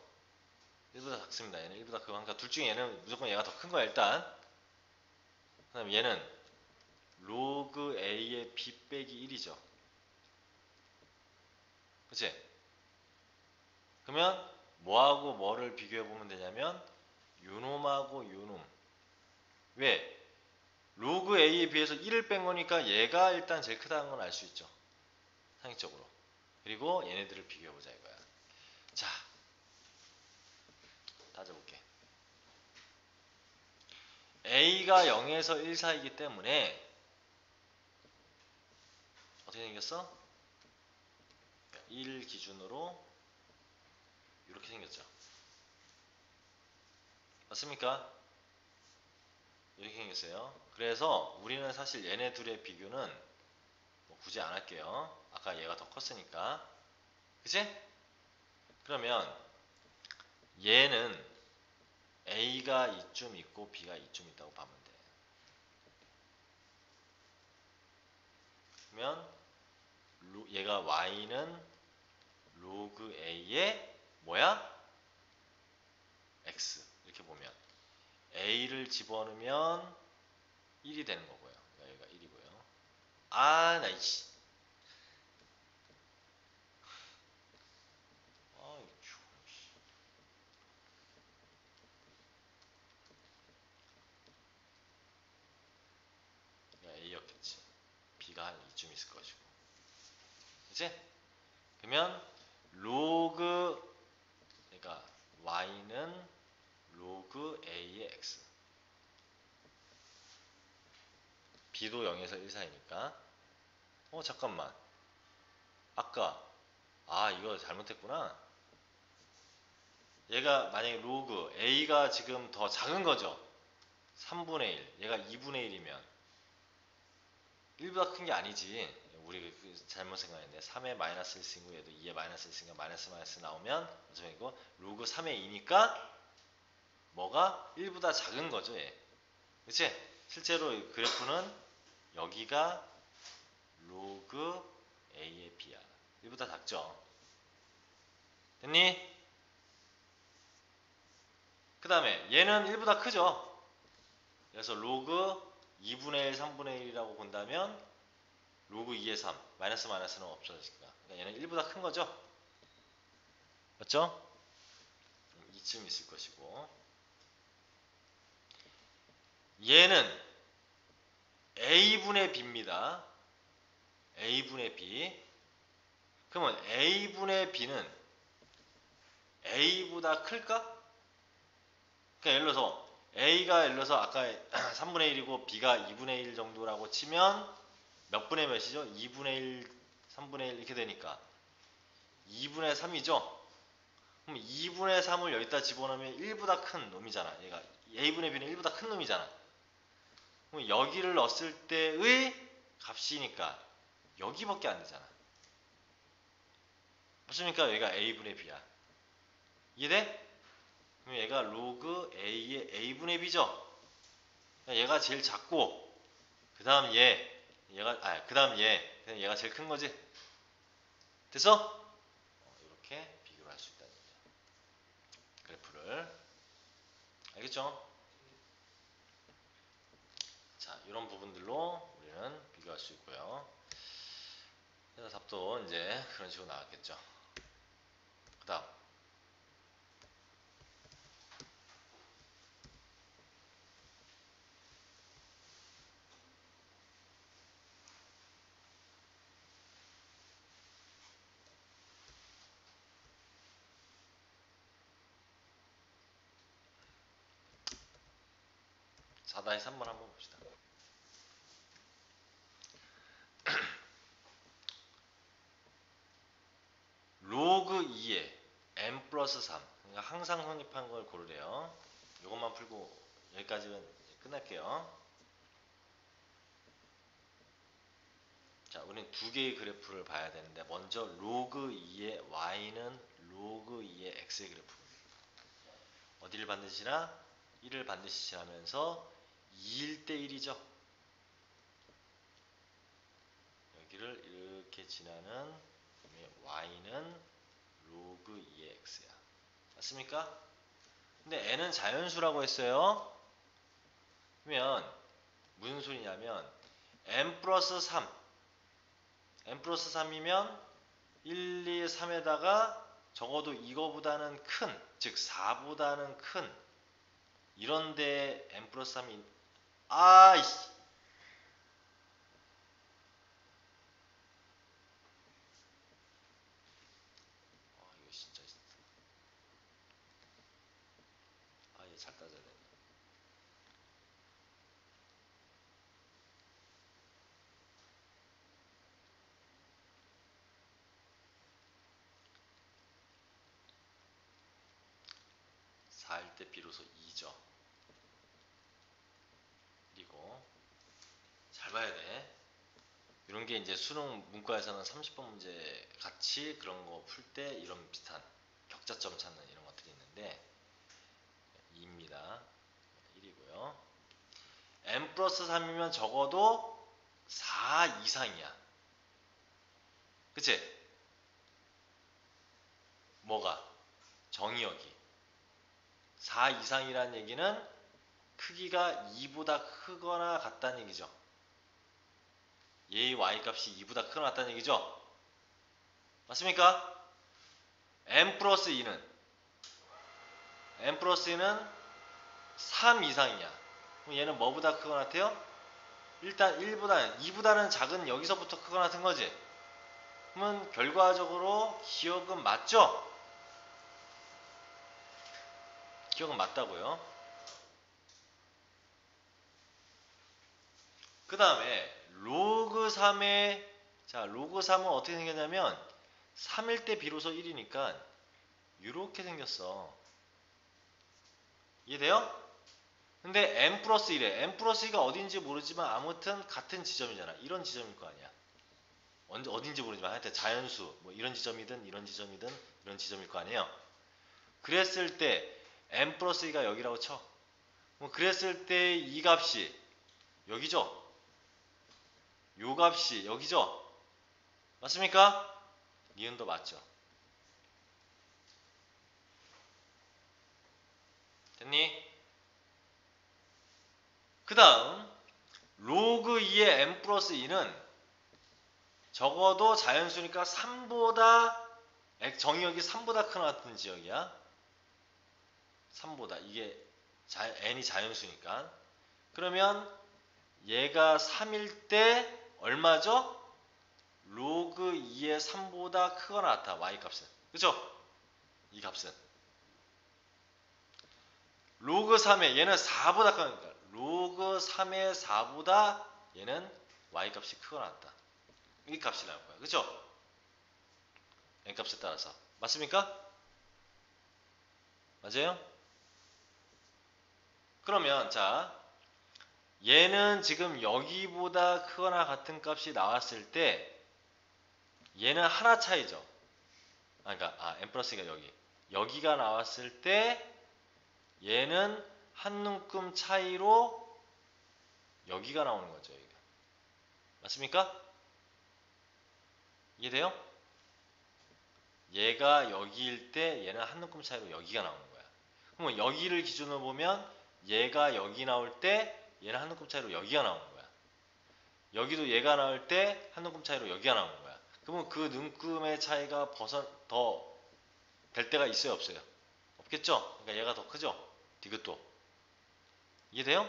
1보다 작습니다. 얘는 1보다 크고 그러니까 둘 중에 얘는 무조건 얘가 더 큰 거야 일단. 그 다음 얘는 로그 A의 B 빼기 1이죠. 그치? 그러면 뭐하고 뭐를 비교해보면 되냐면 요놈하고 요놈. 왜? 로그 A에 비해서 1을 뺀 거니까 얘가 일단 제일 크다는 건 알 수 있죠. 상식적으로. 그리고 얘네들을 비교해보자 이거야. 자, 따져볼게. A가 0에서 1 사이기 때문에 어떻게 생겼어? 1 기준으로 이렇게 생겼죠. 맞습니까? 이렇게 생겼어요. 그래서 우리는 사실 얘네 둘의 비교는 뭐 굳이 안 할게요. 아까 얘가 더 컸으니까. 그치? 그러면 얘는 A가 이쯤 있고 B가 이쯤 있다고 보면 돼. 그러면 얘가 Y는 로그 A의 뭐야? X. 이렇게 보면 A를 집어넣으면 1이 되는 거고요. 여기가 1이고요. 아, 나 이씨. 아, 이거 A였겠지. B가 한 이쯤 있을 것이고. 그치? 그러면 로그 그러니까 y는 로그 a의 x. b도 0에서 1 사이니까. 잠깐만. 아까 이거 잘못했구나. 얘가 만약에 로그 a가 지금 더 작은 거죠. 3분의 1. 얘가 2분의 1이면 1보다 큰 게 아니지. 우리 잘못 생각했네. 3에 마이너스 1 쓰고 얘도 2에 마이너스 1 쓰니까 마이너스 마이너스 나오면 어쩌면 로그 3의 2니까 뭐가 1보다 작은 거죠. 얘. 그치? 실제로 이 그래프는 여기가 로그 A의 B야. 1보다 작죠? 됐니? 그 다음에 얘는 1보다 크죠? 그래서 로그 2분의 1, 3분의 1이라고 본다면 로그 2의 3, 마이너스 마이너스는 없어지니까. 그러니까 얘는 1보다 큰 거죠? 맞죠? 이쯤 있을 것이고 얘는 A분의 B입니다. A분의 B. 그러면 A분의 B는 A보다 클까? 그러니까 예를 들어서 A가 예를 들어서 아까 3분의 1이고 B가 2분의 1 정도라고 치면 몇 분의 몇이죠? 2분의 1, 3분의 1 이렇게 되니까 2분의 3이죠? 그럼 2분의 3을 여기다 집어넣으면 1보다 큰 놈이잖아. 얘가 A분의 B는 1보다 큰 놈이잖아. 그럼 여기를 넣었을 때의 값이니까 여기밖에 안 되잖아. 맞습니까? 여기가 A분의 B야. 이해돼? 그럼 얘가 로그 A의 A분의 B죠? 얘가 제일 작고 그 다음 그 다음 그냥 얘가 제일 큰 거지. 됐어? 이렇게 비교를 할 수 있다는 얘기야. 그래프를. 알겠죠? 자, 이런 부분들로 우리는 비교할 수 있고요. 그래서 답도 이제 그런 식으로 나왔겠죠. 그 다음 4-3번 한번 봅시다. 로그 2에 n 플러스 3. 그러니까 항상 성립한 걸 고르래요. 이것만 풀고 여기까지는 끝낼게요. 자, 우리는 두 개의 그래프를 봐야 되는데 먼저 로그 2의 y는 로그 2의 x의 그래프. 어디를 반드시 지나? 1을 반드시 지나면서 2일 때 1이죠. 여기를 이렇게 지나는 y는 로그 2의 x야. 맞습니까? 근데 n은 자연수라고 했어요. 그러면 무슨 소리냐면 n 플러스 3 n 플러스 3이면 1, 2, 3에다가 적어도 이거보다는 큰, 즉 4보다는 큰 이런데 n 플러스 3이 아이씨 이거 진짜 얘 잘 따져야 돼. 4일 때 비로소 2죠. 잘 봐야 돼. 이런 게 이제 수능 문과에서는 30번 문제 같이 그런 거 풀 때 이런 비슷한 격자점 찾는 이런 것들이 있는데 2입니다. 1이고요. n 플러스 3이면 적어도 4 이상이야. 그치? 뭐가? 정의역이. 4 이상이라는 얘기는 크기가 2보다 크거나 같다는 얘기죠. 얘의 y값이 2보다 크거나 같다는 얘기죠. 맞습니까? n 플러스 2는 3 이상이야. 그럼 얘는 뭐보다 크거나 같아요? 일단 2보다는 작은 여기서부터 크거나 같은 거지. 그러면 결과적으로 기억은 맞죠? 기억은 맞다고요. 그 다음에 로그 3의 로그 3은 어떻게 생겼냐면 3일 때 비로소 1이니까 이렇게 생겼어. 이해돼요? 근데 n 플러스 1에 n 플러스 2가 어딘지 모르지만 아무튼 같은 지점이잖아. 이런 지점일 거 아니야. 어딘지 모르지만 하여튼 자연수 뭐 이런 지점이든 이런 지점이든 이런 지점일 거 아니에요. 그랬을 때 n 플러스 2가 여기라고 쳐. 뭐 그랬을 때 이 값이 여기죠. 요 값이 여기죠. 맞습니까? 니은도 맞죠. 됐니? 그 다음 로그 2의 n 플러스 2는 적어도 자연수니까 3보다 정의역이 3보다 크나 같은 지역이야. 3보다 이게 n이 자연수니까. 그러면 얘가 3일 때 얼마죠? 로그 2의 3보다 크거나 같아. y값은. 그죠? 이 값은. 로그 3의 얘는 4보다 크니까 로그 3의 4보다 얘는 y값이 크거나 같다. 이 값이 나올 거야. 그죠? n값에 따라서. 맞습니까? 맞아요? 그러면 얘는 지금 여기보다 크거나 같은 값이 나왔을 때 얘는 하나 차이죠. 그러니까 n 플러스가 여기가 나왔을 때 얘는 한 눈금 차이로 여기가 나오는 거죠. 여기가. 맞습니까? 이해돼요? 얘가 여기일 때 얘는 한 눈금 차이로 여기가 나오는 거야. 그럼 여기를 기준으로 보면 얘가 여기 나올 때 얘는 한 눈금 차이로 여기가 나오는 거야. 여기도 얘가 나올 때 한 눈금 차이로 여기가 나오는 거야. 그러면 그 눈금의 차이가 더 될 때가 있어요, 없어요? 없겠죠? 그러니까 얘가 더 크죠? 디귿도. 이해돼요?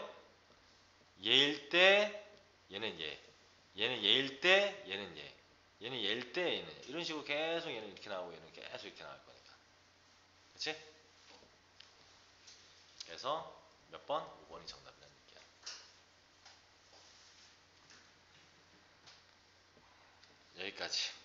얘일 때 얘는 얘. 얘는 얘일 때 얘는 얘. 얘는 얘일 때 얘는 얘. 이런 식으로 계속 얘는 이렇게 나오고 얘는 계속 이렇게 나올 거니까. 그치? 그래서 몇 번? 5번이 정답이라는 얘기야. 여기까지.